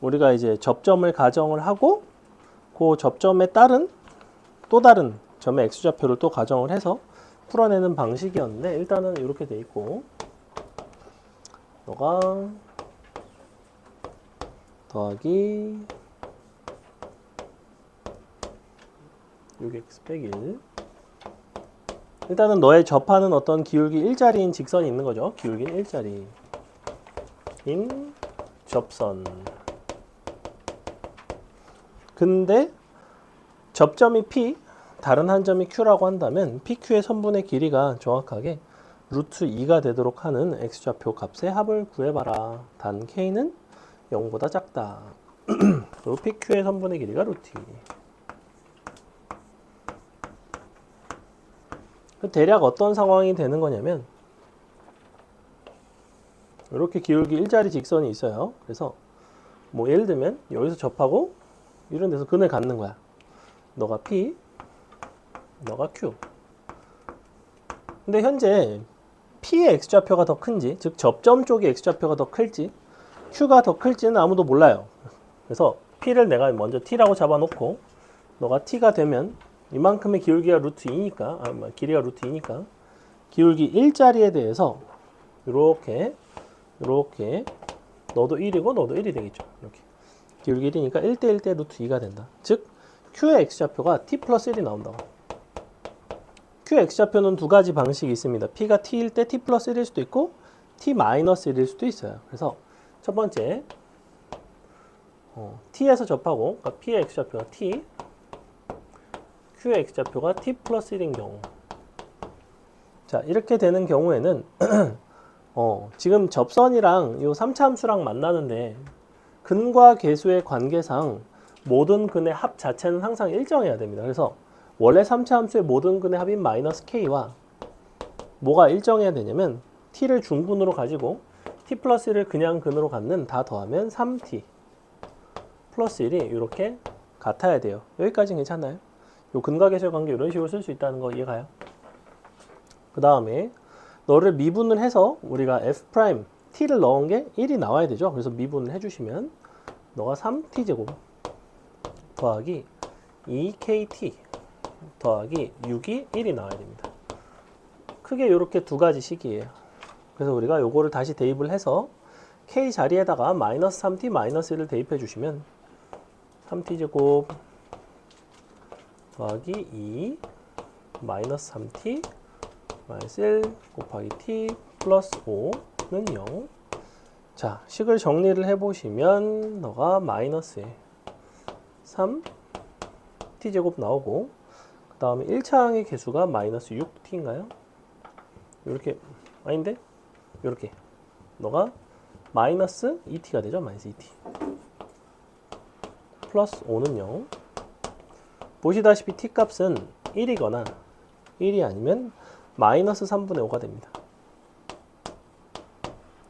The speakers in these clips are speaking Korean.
우리가 이제 접점을 가정을 하고 그 접점에 따른 또 다른 점의 x좌표를 또 가정을 해서 풀어내는 방식이었는데 일단은 이렇게 돼 있고 너가 더하기 6x 빼기 1 일단은 너의 접하는 어떤 기울기 1자리인 직선이 있는 거죠. 기울기는 1자리인 접선. 근데 접점이 P, 다른 한 점이 Q라고 한다면 PQ의 선분의 길이가 정확하게 루트 2가 되도록 하는 x좌표 값의 합을 구해봐라. 단 K는 0보다 작다. 그리고 PQ의 선분의 길이가 루트 2. 대략 어떤 상황이 되는 거냐면 이렇게 기울기 1자리 직선이 있어요. 그래서 뭐 예를 들면 여기서 접하고 이런 데서 근을 갖는 거야. 너가 P, 너가 Q. 근데 현재 P의 x좌표가 더 큰지, 즉 접점 쪽의 x좌표가 더 클지 Q가 더 클지는 아무도 몰라요. 그래서 P를 내가 먼저 T라고 잡아놓고 너가 T가 되면 이만큼의 기울기가 루트 2니까 길이가 루트 2니까 기울기 1자리에 대해서 이렇게 너도 1이고 너도 1이 되겠죠. 이렇게 기울기 1이니까 1대 1대 루트 2가 된다. 즉 Q의 x좌표가 T 플러스 1이 나온다고. Q의 x좌표는 두 가지 방식이 있습니다. P가 T일 때 T 플러스 1일 수도 있고 T 마이너스 1일 수도 있어요. 그래서 첫 번째 T에서 접하고 그러니까 P의 x좌표가 T, Q의 x좌표가 T 플러스 1인 경우. 자, 이렇게 되는 경우에는 지금 접선이랑 이 3차 함수랑 만나는데 근과 계수의 관계상 모든 근의 합 자체는 항상 일정해야 됩니다. 그래서 원래 3차 함수의 모든 근의 합인 마이너스 K와 뭐가 일정해야 되냐면 T를 중분으로 가지고 T 플러스 1을 그냥 근으로 갖는 다 더하면 3T 플러스 1이 이렇게 같아야 돼요. 여기까지는 괜찮나요? 요 근과 계수의 관계 이런 식으로 쓸 수 있다는 거 이해가요? 그 다음에 너를 미분을 해서 우리가 F' T를 넣은 게 1이 나와야 되죠. 그래서 미분을 해주시면 너가 3T제곱 더하기 2KT 더하기 6이 1이 나와야 됩니다. 크게 이렇게 두 가지 식이에요. 그래서 우리가 요거를 다시 대입을 해서 K 자리에다가 마이너스 3T 마이너스 1을 대입해 주시면 3T제곱 더하기 2 마이너스 3T 마이너스 1 곱하기 T 플러스 5는 0. 자, 식을 정리를 해보시면 너가 마이너스 3T제곱 나오고 그 다음에 1차항의 개수가 마이너스 6T인가요? 이렇게 아닌데? 이렇게 너가 마이너스 2T가 되죠? 마이너스 2T 플러스 5는 0. 보시다시피 T 값은 1이거나 1이 아니면 마이너스 3분의 5가 됩니다.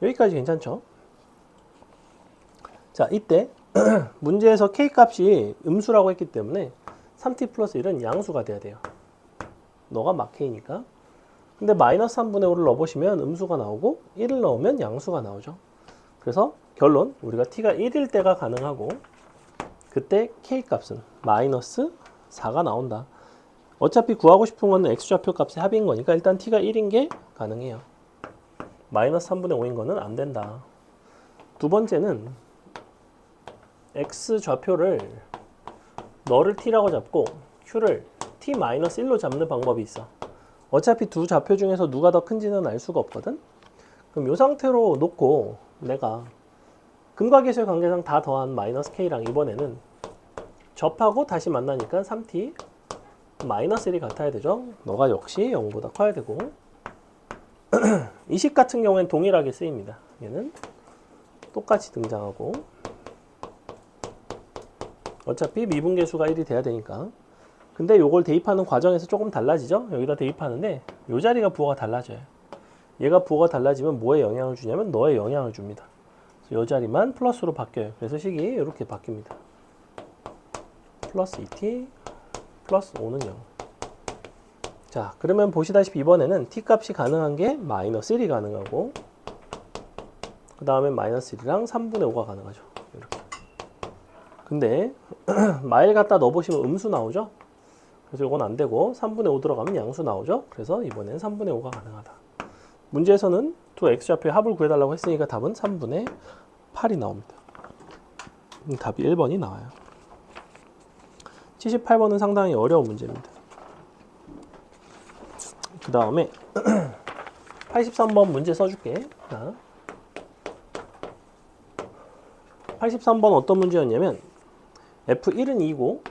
여기까지 괜찮죠? 자, 이때 문제에서 K 값이 음수라고 했기 때문에 3T 플러스 1은 양수가 돼야 돼요. 너가 막 K니까. 근데 마이너스 3분의 5를 넣어보시면 음수가 나오고 1을 넣으면 양수가 나오죠. 그래서 결론, 우리가 T가 1일 때가 가능하고 그때 K 값은 마이너스 4가 나온다. 어차피 구하고 싶은 거는 x좌표 값의 합인 거니까 일단 T가 1인 게 가능해요. 마이너스 3분의 5인 거는 안 된다. 두 번째는 x좌표를 너를 T라고 잡고 Q를 T-1로 잡는 방법이 있어. 어차피 두 좌표 중에서 누가 더 큰지는 알 수가 없거든. 그럼 이 상태로 놓고 내가 근과 계수의 관계상 다 더한 마이너스 K랑 이번에는 접하고 다시 만나니까 3T 마이너스 1이 같아야 되죠. 너가 역시 0보다 커야 되고 이 식 같은 경우에는 동일하게 쓰입니다. 얘는 똑같이 등장하고 어차피 미분계수가 1이 돼야 되니까. 근데 요걸 대입하는 과정에서 조금 달라지죠. 여기다 대입하는데 요 자리가 부호가 달라져요. 얘가 부호가 달라지면 뭐에 영향을 주냐면 너에 영향을 줍니다. 그래서 요 자리만 플러스로 바뀌어요. 그래서 식이 이렇게 바뀝니다. 플러스 2t 플러스 5는 0. 자, 그러면 보시다시피 이번에는 t 값이 가능한 게 마이너스 1이 가능하고 그 다음에 마이너스 1이랑 3분의 5가 가능하죠. 이렇게. 근데 마일 갖다 넣어보시면 음수 나오죠? 그래서 이건 안 되고 3분의 5 들어가면 양수 나오죠? 그래서 이번엔 3분의 5가 가능하다. 문제에서는 두 x좌표의 합을 구해달라고 했으니까 답은 3분의 8이 나옵니다. 답이 1번이 나와요. 78번은 상당히 어려운 문제입니다. 그 다음에 83번 문제 써줄게. 자, 83번 어떤 문제였냐면 F1은 2고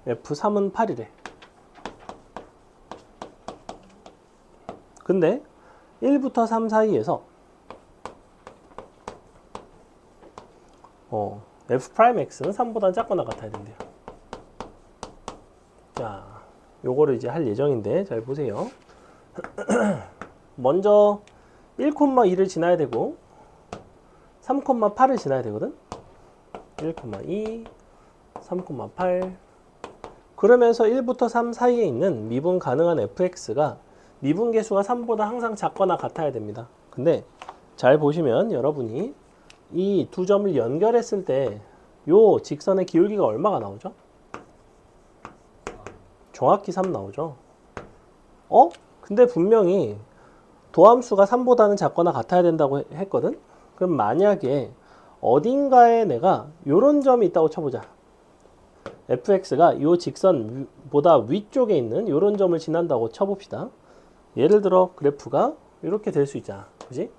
F3은 8이래. 근데 1부터 3 사이에서 F'X는 3보다 작거나 같아야 된대요. 자, 요거를 이제 할 예정인데 잘 보세요. 먼저 1,2를 지나야 되고 3,8을 지나야 되거든. 1,2, 3,8 그러면서 1부터 3 사이에 있는 미분 가능한 fx가 미분 계수가 3보다 항상 작거나 같아야 됩니다. 근데 잘 보시면 여러분이 이 두 점을 연결했을 때 요 직선의 기울기가 얼마가 나오죠? 정확히 3 나오죠. 근데 분명히 도함수가 3보다는 작거나 같아야 된다고 했거든? 그럼 만약에 어딘가에 내가 요런 점이 있다고 쳐보자. fx가 요 직선보다 위쪽에 있는 요런 점을 지난다고 쳐봅시다. 예를 들어 그래프가 이렇게 될 수 있잖아. 그지?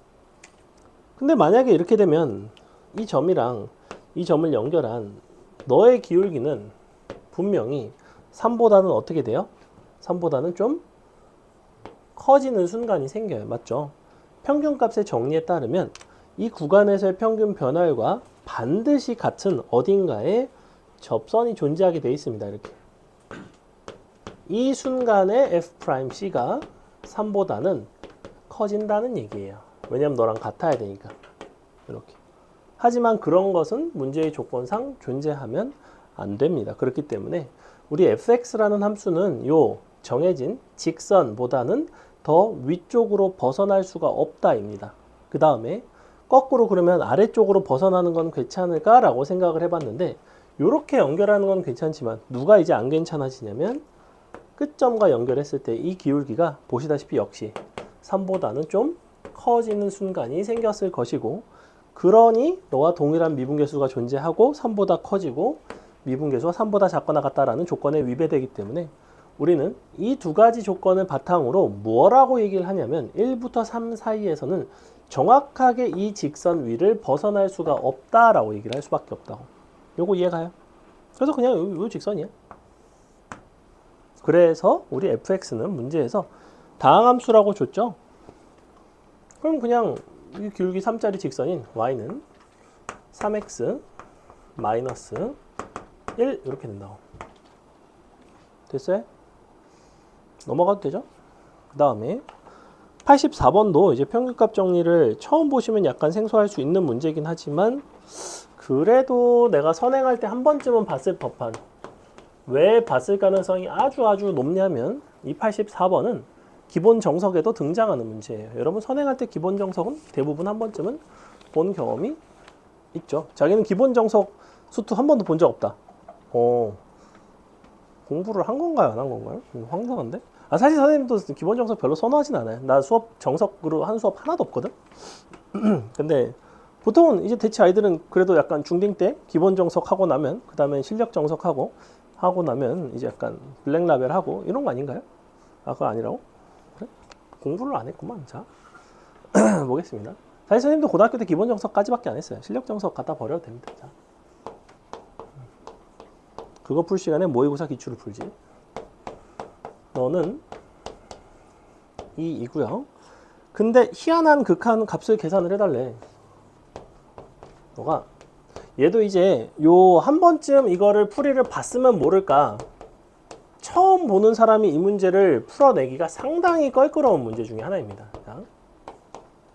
근데 만약에 이렇게 되면 이 점이랑 이 점을 연결한 너의 기울기는 분명히 3보다는 어떻게 돼요? 3보다는 좀 커지는 순간이 생겨요. 맞죠? 평균값의 정리에 따르면 이 구간에서의 평균 변화율과 반드시 같은 어딘가에 접선이 존재하게 되어 있습니다. 이렇게. 이 순간에 F'C가 3보다는 커진다는 얘기예요. 왜냐면 너랑 같아야 되니까. 이렇게. 하지만 그런 것은 문제의 조건상 존재하면 안 됩니다. 그렇기 때문에 우리 fx라는 함수는 요 정해진 직선보다는 더 위쪽으로 벗어날 수가 없다입니다. 그 다음에 거꾸로 그러면 아래쪽으로 벗어나는 건 괜찮을까라고 생각을 해봤는데 이렇게 연결하는 건 괜찮지만 누가 이제 안 괜찮아지냐면 끝점과 연결했을 때 이 기울기가 보시다시피 역시 3보다는 좀 커지는 순간이 생겼을 것이고 그러니 너와 동일한 미분계수가 존재하고 3보다 커지고 미분계수가 3보다 작거나 같다라는 조건에 위배되기 때문에 우리는 이 두 가지 조건을 바탕으로 뭐라고 얘기를 하냐면 1부터 3 사이에서는 정확하게 이 직선 위를 벗어날 수가 없다라고 얘기를 할 수밖에 없다고. 요거 이해가요? 그래서 그냥 요 직선이야. 그래서 우리 fx는 문제에서 다항함수라고 줬죠? 그럼 그냥 이 기울기 3짜리 직선인 y는 3x 마이너스 1 이렇게 된다고. 됐어요? 넘어가도 되죠? 그 다음에 84번도 이제 평균값 정리를 처음 보시면 약간 생소할 수 있는 문제이긴 하지만 그래도 내가 선행할 때 한 번쯤은 봤을 법한, 왜 봤을 가능성이 아주 높냐면 이 84번은 기본 정석에도 등장하는 문제예요. 여러분 선행할 때 기본 정석은 대부분 한 번쯤은 본 경험이 있죠. 자기는 기본 정석 수트 한 번도 본 적 없다. 공부를 한 건가요? 안 한 건가요? 황당한데? 사실 선생님도 기본 정석 별로 선호하진 않아요. 나 수업 정석으로 한 수업 하나도 없거든? 근데 보통은 이제 대체 아이들은 그래도 약간 중딩 때 기본 정석 하고 나면 그 다음에 실력 정석 하고 나면 이제 약간 블랙 라벨 하고 이런 거 아닌가요? 그거 아니라고? 그래? 공부를 안 했구만. 자, 보겠습니다. 사실 선생님도 고등학교 때 기본 정석까지밖에 안 했어요. 실력 정석 갖다 버려도 됩니다. 자. 그거 풀 시간에 모의고사 기출을 풀지. 너는 이고요. 근데 희한한 극한 값을 계산을 해달래. 너가 얘도 이제 요 한 번쯤 이거를 풀이를 봤으면 모를까. 처음 보는 사람이 이 문제를 풀어내기가 상당히 껄끄러운 문제 중에 하나입니다. 자,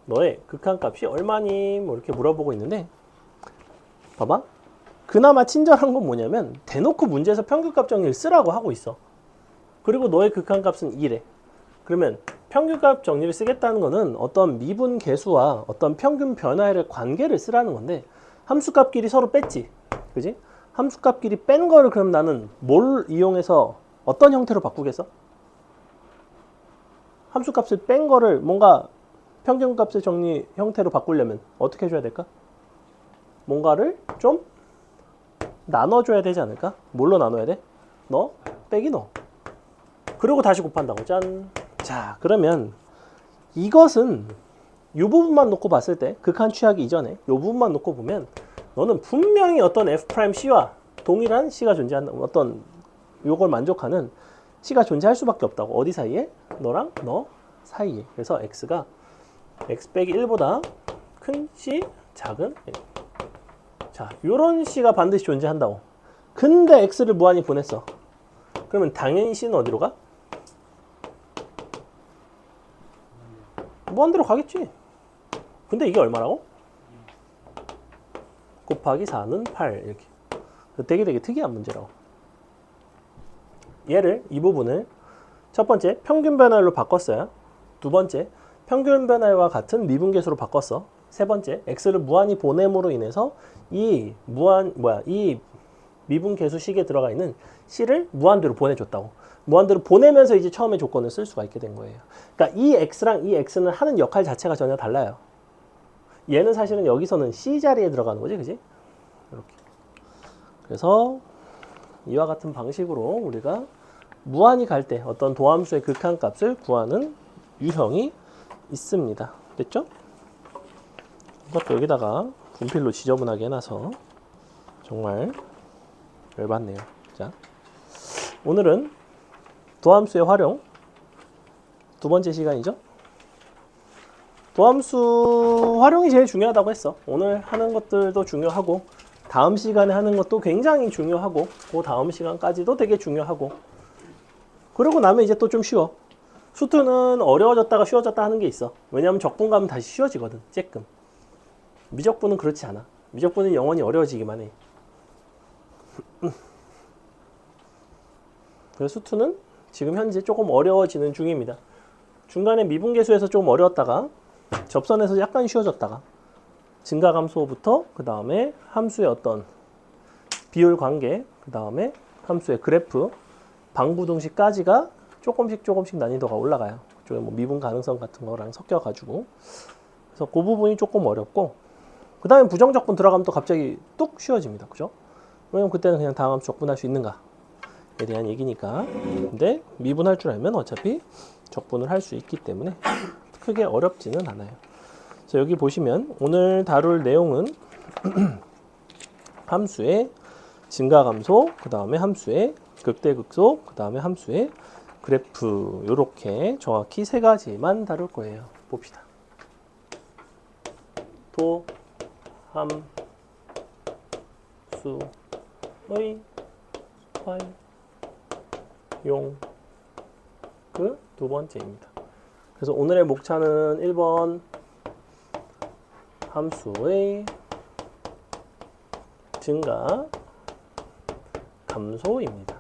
너의 극한값이 얼마니? 뭐 이렇게 물어보고 있는데 봐봐. 그나마 친절한 건 뭐냐면 대놓고 문제에서 평균값 정리를 쓰라고 하고 있어. 그리고 너의 극한값은 2래. 그러면 평균값 정리를 쓰겠다는 거는 어떤 미분 계수와 어떤 평균 변화율의 관계를 쓰라는 건데 함수값끼리 서로 뺐지. 그지? 함수값끼리 뺀 거를 그럼 나는 뭘 이용해서 어떤 형태로 바꾸겠어? 함수값을 뺀 거를 뭔가 평균값의 정리 형태로 바꾸려면 어떻게 해줘야 될까? 뭔가를 좀 나눠줘야 되지 않을까? 뭘로 나눠야 돼? 너 빼기 너. 그리고 다시 곱한다고. 짠. 자, 그러면 이것은 이 부분만 놓고 봤을 때 극한 취하기 이전에 이 부분만 놓고 보면 너는 분명히 어떤 F'C와 동일한 C가 존재한다. 어떤 요걸 만족하는 C가 존재할 수밖에 없다고. 어디 사이에? 너랑 너 사이에. 그래서 X가 X 빼기 1보다 큰 C, 작은 1. 자, 요런 C가 반드시 존재한다고. 근데 X를 무한히 보냈어. 그러면 당연히 C는 어디로 가? 무한대로 가겠지. 근데 이게 얼마라고? 곱하기 4는 8 이렇게. 되게 특이한 문제라고. 얘를 이 부분을 첫 번째 평균 변화율로 바꿨어요. 두 번째 평균 변화율과 같은 미분계수로 바꿨어. 세 번째 x를 무한히 보냄으로 인해서 이 미분계수식에 들어가 있는 c를 무한대로 보내줬다고. 무한대로 보내면서 이제 처음에 조건을 쓸 수가 있게 된 거예요. 그러니까 이 x랑 이 x는 하는 역할 자체가 전혀 달라요. 얘는 사실은 여기서는 C 자리에 들어가는 거지, 그지? 이렇게. 그래서 이와 같은 방식으로 우리가 무한히 갈 때 어떤 도함수의 극한값을 구하는 유형이 있습니다. 됐죠? 이것도 여기다가 분필로 지저분하게 해놔서 정말 열받네요. 자, 오늘은 도함수의 활용 두 번째 시간이죠. 도함수 활용이 제일 중요하다고 했어. 오늘 하는 것들도 중요하고 다음 시간에 하는 것도 굉장히 중요하고 그 다음 시간까지도 되게 중요하고 그러고 나면 이제 또 좀 쉬워. 수투는 어려워졌다가 쉬워졌다 하는 게 있어. 왜냐하면 적분 가면 다시 쉬워지거든. 쬐끔. 미적분은 그렇지 않아. 미적분은 영원히 어려워지기만 해. 그래서 수투는 지금 현재 조금 어려워지는 중입니다. 중간에 미분계수에서 좀 어려웠다가 접선에서 약간 쉬워졌다가 증가감소부터 그 다음에 함수의 어떤 비율 관계 그 다음에 함수의 그래프 방부등식까지가 조금씩 난이도가 올라가요. 그쪽에 뭐 미분 가능성 같은 거랑 섞여가지고 그래서 그 부분이 조금 어렵고 그 다음에 부정적분 들어가면 또 갑자기 뚝 쉬워집니다. 그죠? 왜냐면 그때는 그냥 다음 함수 적분할 수 있는가에 대한 얘기니까. 근데 미분할 줄 알면 어차피 적분을 할 수 있기 때문에 크게 어렵지는 않아요. 그래서 여기 보시면 오늘 다룰 내용은 함수의 증가감소, 그 다음에 함수의 극대극소, 그 다음에 함수의 그래프 이렇게 정확히 세 가지만 다룰 거예요. 봅시다. 도함수의 활용 그 두 번째입니다. 그래서 오늘의 목차는 1번 함수의 증가 감소입니다.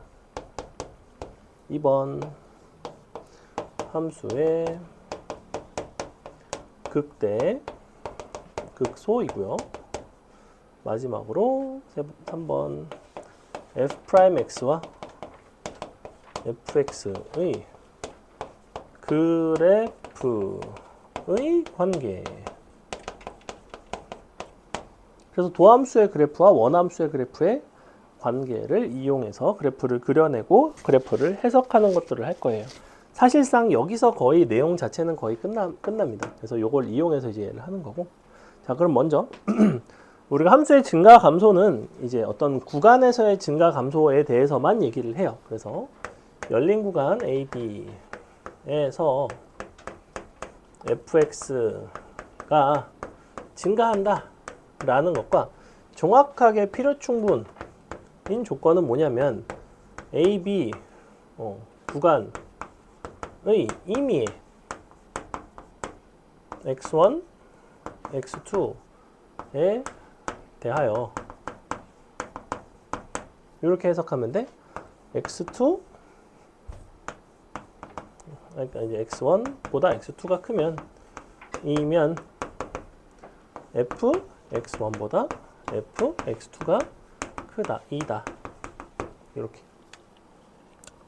2번 함수의 극대 극소이고요. 마지막으로 3번 f'x와 fx의 그래프의 관계. 그래서 도함수의 그래프와 원함수의 그래프의 관계를 이용해서 그래프를 그려내고 그래프를 해석하는 것들을 할 거예요. 사실상 여기서 거의 내용 자체는 거의 끝납니다. 그래서 이걸 이용해서 이제 얘를 하는 거고. 자, 그럼 먼저 우리가 함수의 증가 감소는 이제 어떤 구간에서의 증가 감소에 대해서만 얘기를 해요. 그래서 열린 구간 AB에서 fx가 증가한다 라는 것과 정확하게 필요 충분인 조건은 뭐냐면 AB 구간의 임의의 x1, x2에 대하여 이렇게 해석하면 돼. x2 그러니까 이제 x1보다 x2가 크면 이면 f x1보다 fx2가 크다, 2다. 이렇게.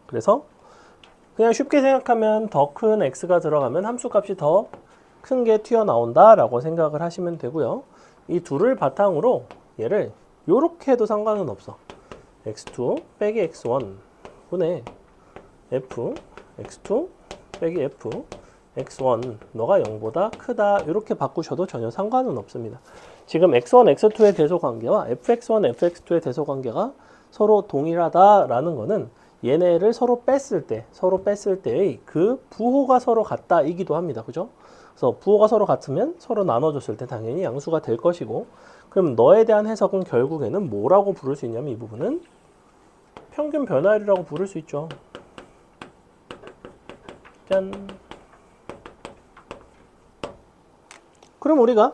그래서 그냥 쉽게 생각하면 더 큰 x가 들어가면 함수값이 더 큰 게 튀어나온다 라고 생각을 하시면 되고요. 이 둘을 바탕으로 얘를 요렇게 해도 상관은 없어. x2 빼기 x1 분의 f x2 빼기 f x1 너가 0보다 크다 이렇게 바꾸셔도 전혀 상관은 없습니다. 지금 x1, x2의 대소관계와 fx1, fx2의 대소관계가 서로 동일하다라는 거는 얘네를 서로 뺐을 때의 그 부호가 서로 같다이기도 합니다. 그죠? 그래서 부호가 서로 같으면 서로 나눠줬을 때 당연히 양수가 될 것이고, 그럼 너에 대한 해석은 결국에는 뭐라고 부를 수 있냐면 이 부분은 평균 변화율이라고 부를 수 있죠. 짠. 그럼 우리가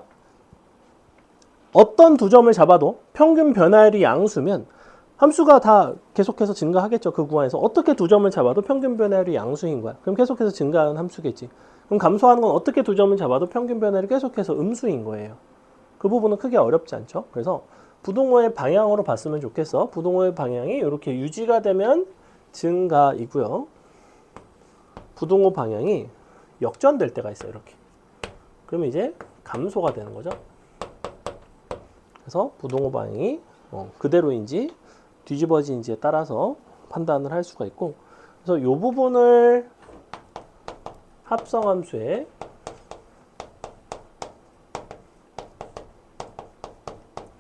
어떤 두 점을 잡아도 평균 변화율이 양수면 함수가 다 계속해서 증가하겠죠. 그 구간에서 어떻게 두 점을 잡아도 평균 변화율이 양수인 거야. 그럼 계속해서 증가하는 함수겠지. 그럼 감소하는 건 어떻게 두 점을 잡아도 평균 변화율이 계속해서 음수인 거예요. 그 부분은 크게 어렵지 않죠. 그래서 부동호의 방향으로 봤으면 좋겠어. 부동호의 방향이 이렇게 유지가 되면 증가이고요. 부동호 방향이 역전될 때가 있어요. 이렇게. 그러면 이제 감소가 되는 거죠. 그래서 부동호 방향이 그대로인지 뒤집어진지에 따라서 판단을 할 수가 있고, 그래서 이 부분을 합성함수의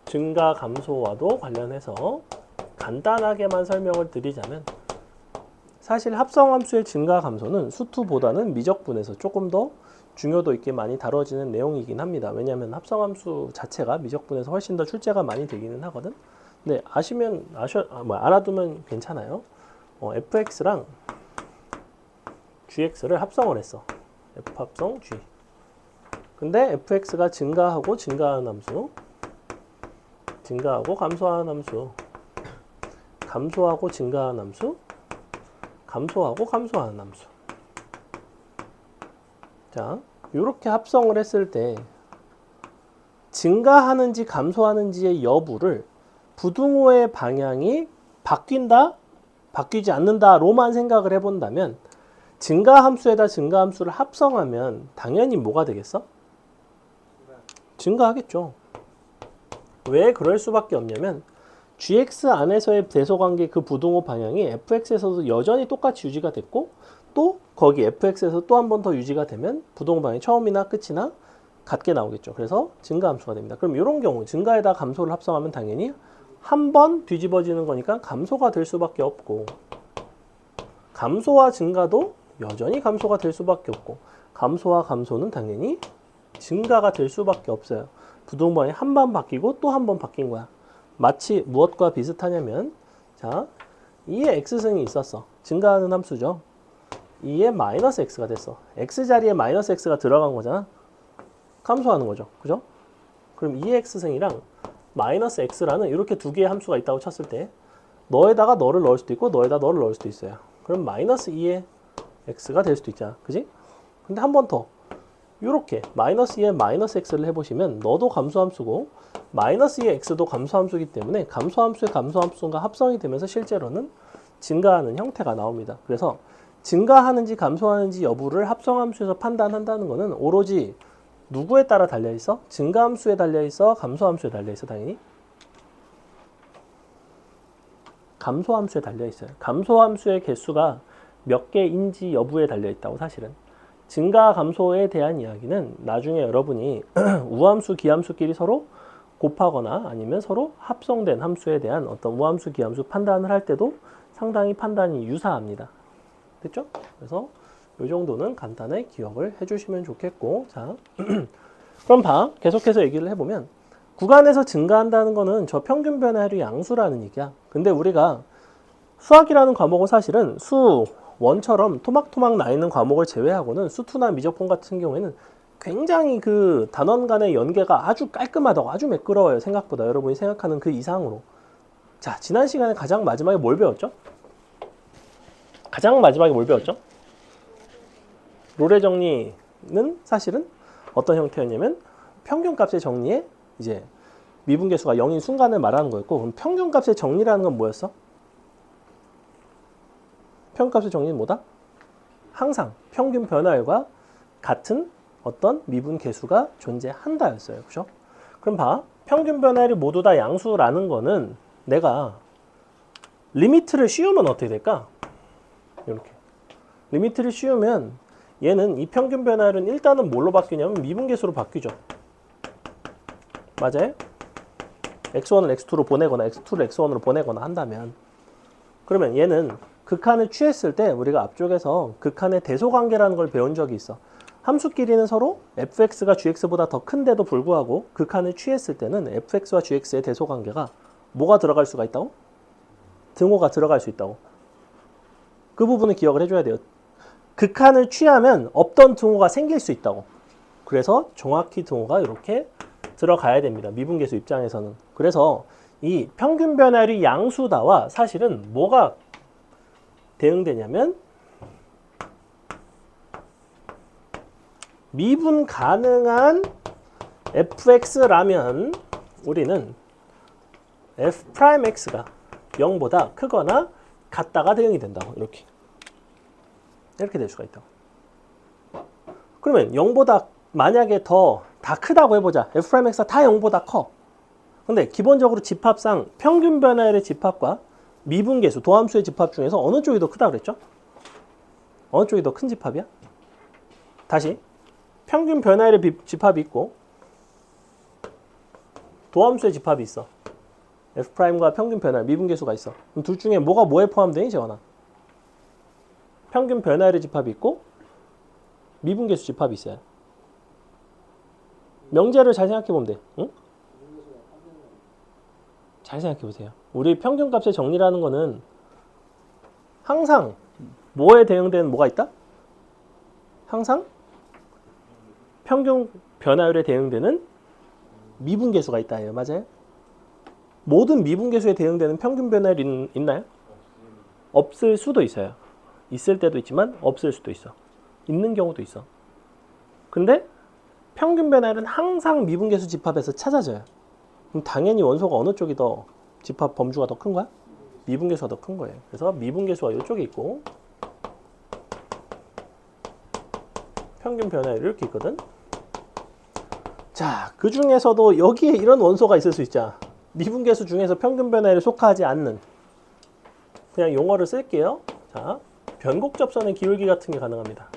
증가 감소와도 관련해서 간단하게만 설명을 드리자면, 사실 합성함수의 증가 감소는 수투보다는 미적분에서 조금 더 중요도 있게 많이 다뤄지는 내용이긴 합니다. 왜냐하면 합성함수 자체가 미적분에서 훨씬 더 출제가 많이 되기는 하거든. 근데 알아두면 괜찮아요. fx랑 gx를 합성을 했어. f 합성 g. 근데 fx가 증가하고 증가하는 함수, 증가하고 감소하는 함수, 감소하고 증가하는 함수, 감소하고 감소하는 함수. 자, 이렇게 합성을 했을 때 증가하는지 감소하는지의 여부를 부등호의 방향이 바뀐다, 바뀌지 않는다로만 생각을 해본다면, 증가함수에다 증가함수를 합성하면 당연히 뭐가 되겠어? 증가하겠죠. 왜 그럴 수밖에 없냐면 gx 안에서의 대소관계 그 부등호 방향이 fx에서도 여전히 똑같이 유지가 됐고, 또 거기 fx에서 또 한 번 더 유지가 되면 부등호 방향이 처음이나 끝이나 같게 나오겠죠. 그래서 증가함수가 됩니다. 그럼 이런 경우 증가에다 감소를 합성하면 당연히 한 번 뒤집어지는 거니까 감소가 될 수밖에 없고, 감소와 증가도 여전히 감소가 될 수밖에 없고, 감소와 감소는 당연히 증가가 될 수밖에 없어요. 부등호 방향이 한 번 바뀌고 또 한 번 바뀐 거야. 마치 무엇과 비슷하냐면, 자, 2의 x승이 있었어. 증가하는 함수죠. 2의 마이너스 x가 됐어. x 자리에 마이너스 x가 들어간 거잖아. 감소하는 거죠. 그죠? 그럼 2의 x승이랑 마이너스 x라는 이렇게 두 개의 함수가 있다고 쳤을 때 너에다가 너를 넣을 수도 있고 너에다 너를 넣을 수도 있어요. 그럼 마이너스 2의 x가 될 수도 있잖아. 그지? 근데 한 번 더 이렇게 마이너스 2의 마이너스 x를 해보시면 너도 감소함수고 마이너스 2의 x도 감소함수이기 때문에 감소함수의 감소함수가 합성이 되면서 실제로는 증가하는 형태가 나옵니다. 그래서 증가하는지 감소하는지 여부를 합성함수에서 판단한다는 것은 오로지 누구에 따라 달려있어? 증가함수에 달려있어? 감소함수에 달려있어? 당연히 감소함수에 달려있어요. 감소함수의 개수가 몇 개인지 여부에 달려있다고. 사실은 증가 감소에 대한 이야기는 나중에 여러분이 우함수 기함수끼리 서로 곱하거나 아니면 서로 합성된 함수에 대한 어떤 우함수 기함수 판단을 할 때도 상당히 판단이 유사합니다. 됐죠? 그래서 이 정도는 간단히 기억을 해주시면 좋겠고, 자, 그럼 계속해서 얘기를 해보면 구간에서 증가한다는 거는 저 평균 변화율이 양수라는 얘기야. 근데 우리가 수학이라는 과목은 사실은 수 1처럼 토막토막 나 있는 과목을 제외하고는 수2나 미적분 같은 경우에는 굉장히 그 단원 간의 연계가 아주 깔끔하다고, 아주 매끄러워요. 생각보다 여러분이 생각하는 그 이상으로. 자, 지난 시간에 가장 마지막에 뭘 배웠죠? 가장 마지막에 뭘 배웠죠? 롤의 정리는 사실은 어떤 형태였냐면 평균값의 정리에 이제 미분계수가 0인 순간을 말하는 거였고, 그럼 평균값의 정리라는 건 뭐였어? 평균값의 정리는 뭐다? 항상 평균 변화율과 같은 어떤 미분계수가 존재한다였어요. 그죠? 그럼 봐. 평균 변화율이 모두 다 양수라는 거는 내가 리미트를 씌우면 어떻게 될까? 이렇게. 리미트를 씌우면 얘는 이 평균 변화율은 일단은 뭘로 바뀌냐면 미분계수로 바뀌죠. 맞아요? x1을 x2로 보내거나 x2를 x1으로 보내거나 한다면, 그러면 얘는 극한을 취했을 때 우리가 앞쪽에서 극한의 대소관계라는 걸 배운 적이 있어. 함수끼리는 서로 fx가 gx보다 더 큰데도 불구하고 극한을 취했을 때는 fx와 gx의 대소관계가 뭐가 들어갈 수가 있다고? 등호가 들어갈 수 있다고. 그 부분을 기억을 해줘야 돼요. 극한을 취하면 없던 등호가 생길 수 있다고. 그래서 정확히 등호가 이렇게 들어가야 됩니다. 미분계수 입장에서는. 그래서 이 평균 변화율이 양수다와 사실은 뭐가 대응되냐면 미분 가능한 fx라면 우리는 f'x가 0보다 크거나 같다가 대응이 된다고. 이렇게 될 수가 있다고. 그러면 0보다 만약에 더 다 크다고 해보자. f'x가 다 0보다 커. 근데 기본적으로 집합상 평균 변화율의 집합과 미분계수, 도함수의 집합 중에서 어느 쪽이 더 크다고 그랬죠? 어느 쪽이 더 큰 집합이야? 다시 평균 변화율의 집합이 있고 도함수의 집합이 있어. f'과 평균 변화율, 미분계수가 있어. 그럼 둘 중에 뭐가 뭐에 포함되니, 재원아? 평균 변화율의 집합이 있고 미분계수 집합이 있어요. 명제를 잘 생각해 보면 돼. 응? 잘 생각해 보세요. 우리 평균값의 정리라는 거는 항상 뭐에 대응되는 뭐가 있다? 항상 평균 변화율에 대응되는 미분계수가 있다. 맞아요? 모든 미분계수에 대응되는 평균 변화율이 있나요? 없을 수도 있어요. 있을 때도 있지만 없을 수도 있어. 있는 경우도 있어. 근데 평균 변화율은 항상 미분계수 집합에서 찾아져요. 그럼 당연히 원소가 어느 쪽이 더 집합 범주가 더 큰 거야? 미분계수가 더 큰 거예요. 그래서 미분계수가 이쪽에 있고 평균 변화율이 이렇게 있거든. 자, 그 중에서도 여기에 이런 원소가 있을 수 있잖아. 미분계수 중에서 평균 변화율에 속하지 않는, 그냥 용어를 쓸게요. 자, 변곡접선의 기울기 같은 게 가능합니다.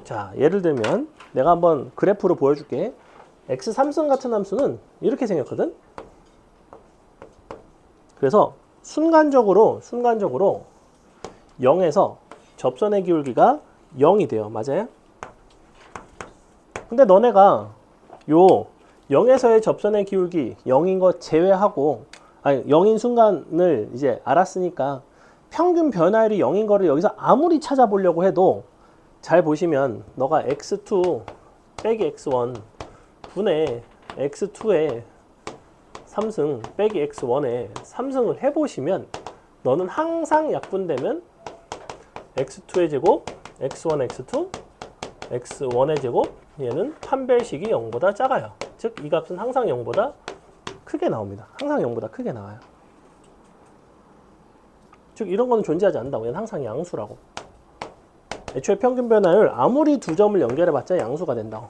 자, 예를 들면 내가 한번 그래프로 보여줄게. x 3승 같은 함수는 이렇게 생겼거든. 그래서 순간적으로 0에서 접선의 기울기가 0이 돼요. 맞아요? 근데 너네가 요 0에서의 접선의 기울기 0인 거 제외하고, 아니 0인 순간을 이제 알았으니까 평균 변화율이 0인 거를 여기서 아무리 찾아보려고 해도, 잘 보시면 너가 x2 빼기 x1 분의 x2의 3승 빼기 x1의 3승을 해보시면 너는 항상 약분되면 x2의 제곱, x1, x2, x1의 제곱, 얘는 판별식이 0보다 작아요. 즉 이 값은 항상 0보다 크게 나옵니다. 항상 0보다 크게 나와요. 즉 이런 거는 존재하지 않는다고. 얘는 항상 양수라고. 애초에 평균 변화율 아무리 두 점을 연결해봤자 양수가 된다고.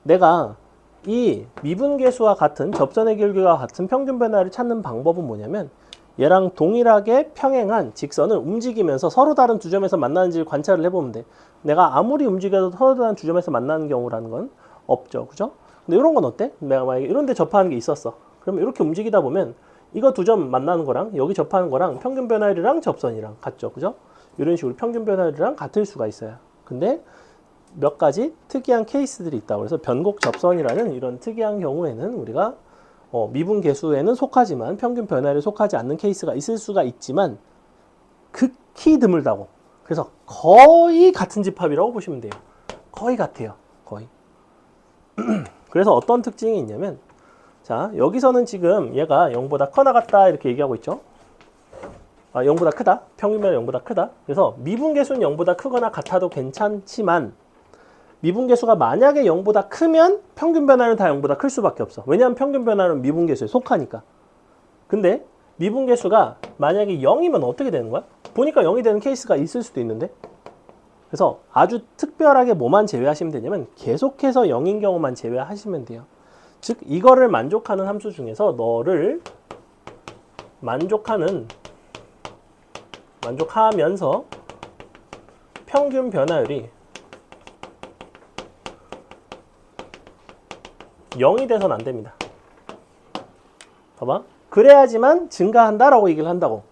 내가 이 미분계수와 같은 접선의 기울기와 같은 평균 변화율을 찾는 방법은 뭐냐면 얘랑 동일하게 평행한 직선을 움직이면서 서로 다른 두 점에서 만나는지를 관찰을 해보면 돼. 내가 아무리 움직여도 서로 다른 두 점에서 만나는 경우라는 건 없죠. 그죠? 근데 이런 건 어때? 내가 만약에 이런 데 접하는 게 있었어. 그럼 이렇게 움직이다 보면 이거 두 점 만나는 거랑 여기 접하는 거랑 평균 변화율이랑 접선이랑 같죠. 그죠? 이런 식으로 평균 변화율이랑 같을 수가 있어요. 근데 몇 가지 특이한 케이스들이 있다고. 그래서 변곡 접선이라는 이런 특이한 경우에는 우리가 미분계수에는 속하지만 평균 변화율에 속하지 않는 케이스가 있을 수가 있지만 극히 드물다고. 그래서 거의 같은 집합이라고 보시면 돼요. 거의 같아요. 거의. 그래서 어떤 특징이 있냐면, 자, 여기서는 지금 얘가 0보다 커 나갔다 이렇게 얘기하고 있죠. 0보다 크다. 평균 변화율 0보다 크다. 그래서 미분계수는 0보다 크거나 같아도 괜찮지만 미분계수가 만약에 0보다 크면 평균 변화는 다 0보다 클 수밖에 없어. 왜냐하면 평균 변화는 미분계수에 속하니까. 근데 미분계수가 만약에 0이면 어떻게 되는 거야? 보니까 0이 되는 케이스가 있을 수도 있는데. 그래서 아주 특별하게 뭐만 제외하시면 되냐면 계속해서 0인 경우만 제외하시면 돼요. 즉 이거를 만족하는 함수 중에서 너를 만족하면서 평균 변화율이 0이 돼서는 안 됩니다. 봐봐. 그래야지만 증가한다라고 얘기를 한다고.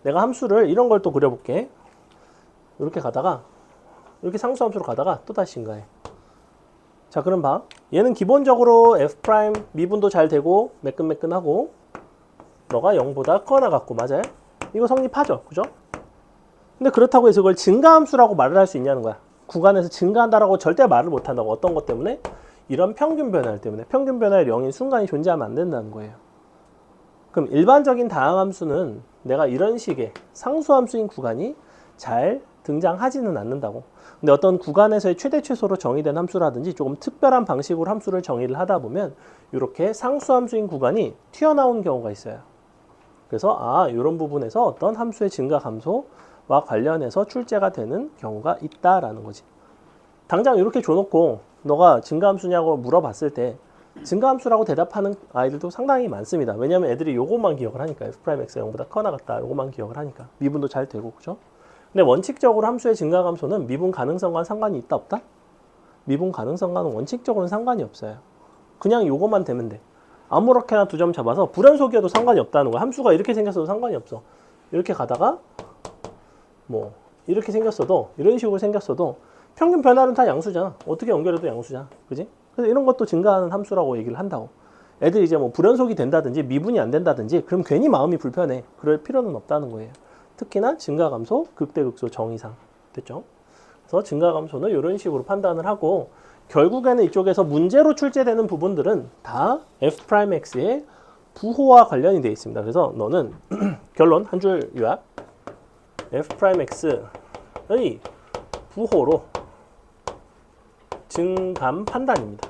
내가 함수를 이런 걸 또 그려볼게. 이렇게 가다가 이렇게 상수함수로 가다가 또 다시 증가해. 자, 그럼 봐. 얘는 기본적으로 f' 미분도 잘 되고 매끈매끈하고 너가 0보다 크거나 같고 맞아요? 이거 성립하죠. 그죠? 근데 그렇다고 해서 이걸 증가함수라고 말을 할 수 있냐는 거야. 구간에서 증가한다라고 절대 말을 못한다고. 어떤 것 때문에? 이런 평균 변화율 때문에. 평균 변화율 0인 순간이 존재하면 안 된다는 거예요. 그럼 일반적인 다항함수는 내가 이런 식의 상수함수인 구간이 잘 등장하지는 않는다고. 근데 어떤 구간에서의 최대 최소로 정의된 함수라든지 조금 특별한 방식으로 함수를 정의를 하다 보면 이렇게 상수함수인 구간이 튀어나온 경우가 있어요. 그래서 이런 부분에서 어떤 함수의 증가 감소와 관련해서 출제가 되는 경우가 있다라는 거지. 당장 이렇게 줘놓고 너가 증가함수냐고 물어봤을 때 증가함수라고 대답하는 아이들도 상당히 많습니다. 왜냐하면 애들이 요것만 기억을 하니까 f'x가 0보다 커나 같다 요것만 기억을 하니까 미분도 잘 되고 그죠? 근데 원칙적으로 함수의 증가감소는 미분 가능성과 상관이 있다 없다? 미분 가능성과는 원칙적으로는 상관이 없어요. 그냥 요것만 되면 돼. 아무렇게나 두 점 잡아서 불연속이어도 상관이 없다는 거야. 함수가 이렇게 생겼어도 상관이 없어. 이렇게 가다가 뭐 이렇게 생겼어도 이런 식으로 생겼어도 평균 변화는 다 양수잖아. 어떻게 연결해도 양수잖아. 그지? 그래서 이런 것도 증가하는 함수라고 얘기를 한다고. 애들이 이제 뭐 불연속이 된다든지 미분이 안 된다든지 그럼 괜히 마음이 불편해. 그럴 필요는 없다는 거예요. 특히나 증가감소, 극대극소 정의상. 됐죠? 그래서 증가감소는 이런 식으로 판단을 하고 결국에는 이쪽에서 문제로 출제되는 부분들은 다 f'x의 부호와 관련이 되어 있습니다. 그래서 너는 결론 한 줄 요약. f'x의 부호로 증감 판단입니다.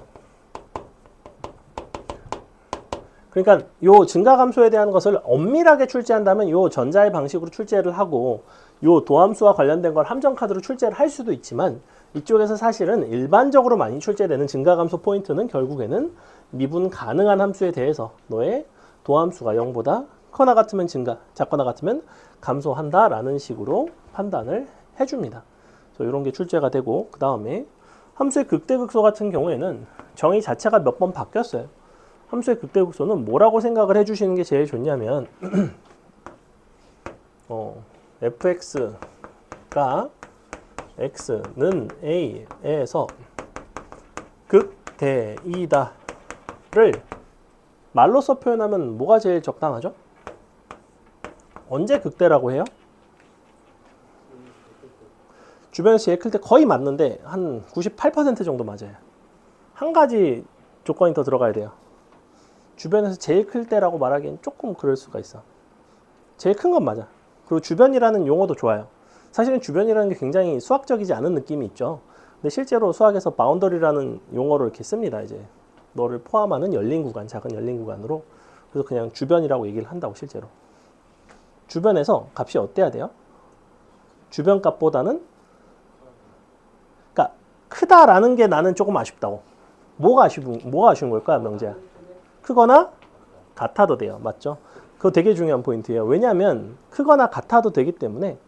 그러니까 요 증가감소에 대한 것을 엄밀하게 출제한다면 요 전자의 방식으로 출제를 하고 요 도함수와 관련된 걸 함정카드로 출제를 할 수도 있지만 이쪽에서 사실은 일반적으로 많이 출제되는 증가감소 포인트는 결국에는 미분 가능한 함수에 대해서 너의 도함수가 0보다 커나 같으면 증가, 작거나 같으면 감소한다라는 식으로 판단을 해줍니다. 그래서 이런 게 출제가 되고 그 다음에 함수의 극대극소 같은 경우에는 정의 자체가 몇 번 바뀌었어요. 함수의 극대극소는 뭐라고 생각을 해주시는 게 제일 좋냐면 fx가 x는 a에서 극대이다를 말로써 표현하면 뭐가 제일 적당하죠? 언제 극대라고 해요? 주변에서 제일 클 때 거의 맞는데 한 98% 정도 맞아요. 한 가지 조건이 더 들어가야 돼요. 주변에서 제일 클 때라고 말하기엔 조금 그럴 수가 있어. 제일 큰 건 맞아. 그리고 주변이라는 용어도 좋아요. 사실은 주변이라는 게 굉장히 수학적이지 않은 느낌이 있죠. 근데 실제로 수학에서 바운더리라는 용어를 이렇게 씁니다. 이제 너를 포함하는 열린 구간, 작은 열린 구간으로. 그래서 그냥 주변이라고 얘기를 한다고 실제로. 주변에서 값이 어때야 돼요? 주변 값보다는 그러니까 크다라는 게 나는 조금 아쉽다고. 뭐가 아쉬운 걸까, 명재야? 크거나 같아도 돼요. 맞죠? 그거 되게 중요한 포인트예요. 왜냐하면 크거나 같아도 되기 때문에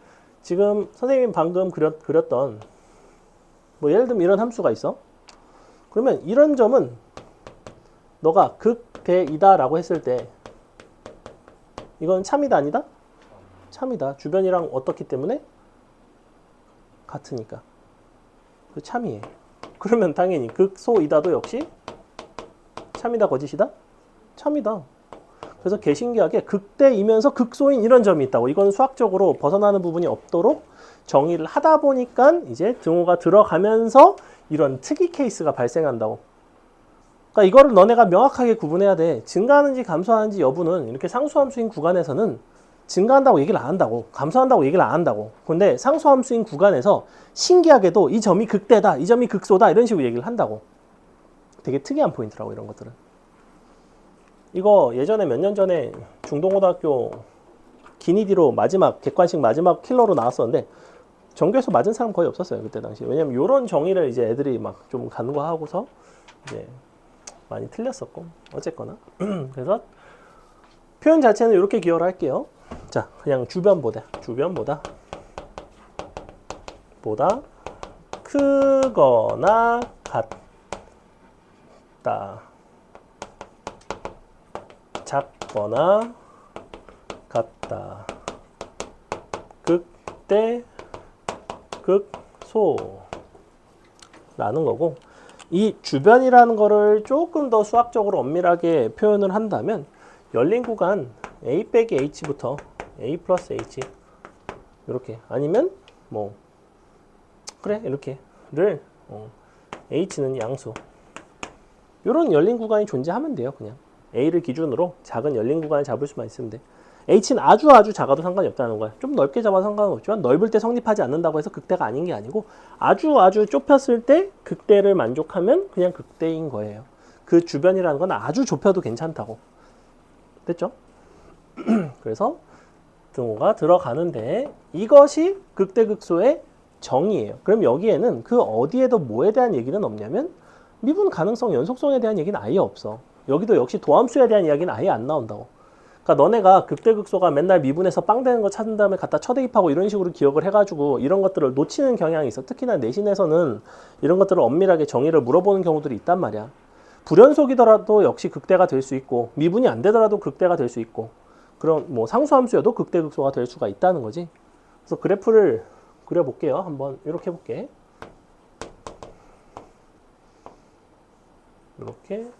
지금 선생님이 방금 그렸던 뭐 예를 들면 이런 함수가 있어. 그러면 이런 점은 너가 극대이다 라고 했을 때 이건 참이다 아니다? 참이다. 주변이랑 어떻기 때문에? 같으니까. 그 참이에요. 그러면 당연히 극소이다도 역시 참이다 거짓이다? 참이다. 그래서 개신기하게 극대이면서 극소인 이런 점이 있다고. 이건 수학적으로 벗어나는 부분이 없도록 정의를 하다 보니까 이제 등호가 들어가면서 이런 특이 케이스가 발생한다고. 그러니까 이거를 너네가 명확하게 구분해야 돼. 증가하는지 감소하는지 여부는 이렇게 상수함수인 구간에서는 증가한다고 얘기를 안 한다고, 감소한다고 얘기를 안 한다고. 근데 상수함수인 구간에서 신기하게도 이 점이 극대다, 이 점이 극소다 이런 식으로 얘기를 한다고. 되게 특이한 포인트라고 이런 것들은. 이거 예전에 몇 년 전에 중동고등학교 기니디로 마지막 객관식 마지막 킬러로 나왔었는데 전교에서 맞은 사람 거의 없었어요 그때 당시. 왜냐면 이런 정의를 이제 애들이 막 좀 간과하고서 이제 많이 틀렸었고 어쨌거나 그래서 표현 자체는 이렇게 기여를 할게요. 자, 그냥 주변보다 크거나 같다, 작거나 같다, 극대, 극소 라는 거고, 이 주변이라는 거를 조금 더 수학적으로 엄밀하게 표현을 한다면 열린 구간 A 빼기 H부터 A 플러스 H 이렇게, 아니면 뭐 그래 이렇게를 H는 양수, 이런 열린 구간이 존재하면 돼요. 그냥 A를 기준으로 작은 열린 구간을 잡을 수만 있으면 돼. H는 아주 작아도 상관이 없다는 거야. 좀 넓게 잡아도 상관은 없지만 넓을 때 성립하지 않는다고 해서 극대가 아닌 게 아니고 아주 좁혔을 때 극대를 만족하면 그냥 극대인 거예요. 그 주변이라는 건 아주 좁혀도 괜찮다고. 됐죠? 그래서 등호가 들어가는데 이것이 극대극소의 정의예요. 그럼 여기에는 그 어디에도 뭐에 대한 얘기는 없냐면 미분 가능성, 연속성에 대한 얘기는 아예 없어. 여기도 역시 도함수에 대한 이야기는 아예 안 나온다고. 그러니까 너네가 극대극소가 맨날 미분에서 빵 되는 거 찾은 다음에 갖다 쳐대입하고 이런 식으로 기억을 해가지고 이런 것들을 놓치는 경향이 있어. 특히나 내신에서는 이런 것들을 엄밀하게 정의를 물어보는 경우들이 있단 말이야. 불연속이더라도 역시 극대가 될 수 있고 미분이 안 되더라도 극대가 될 수 있고, 그럼 뭐 상수함수여도 극대극소가 될 수가 있다는 거지. 그래서 그래프를 그려볼게요. 한번 이렇게 해볼게. 이렇게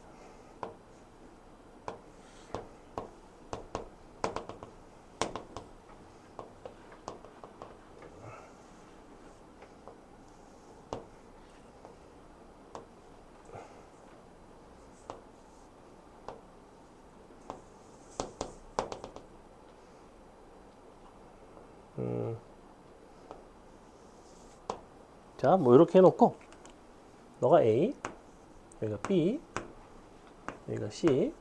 자, 뭐 이렇게 해놓고 너가 A, 여기가 B, 여기가 C,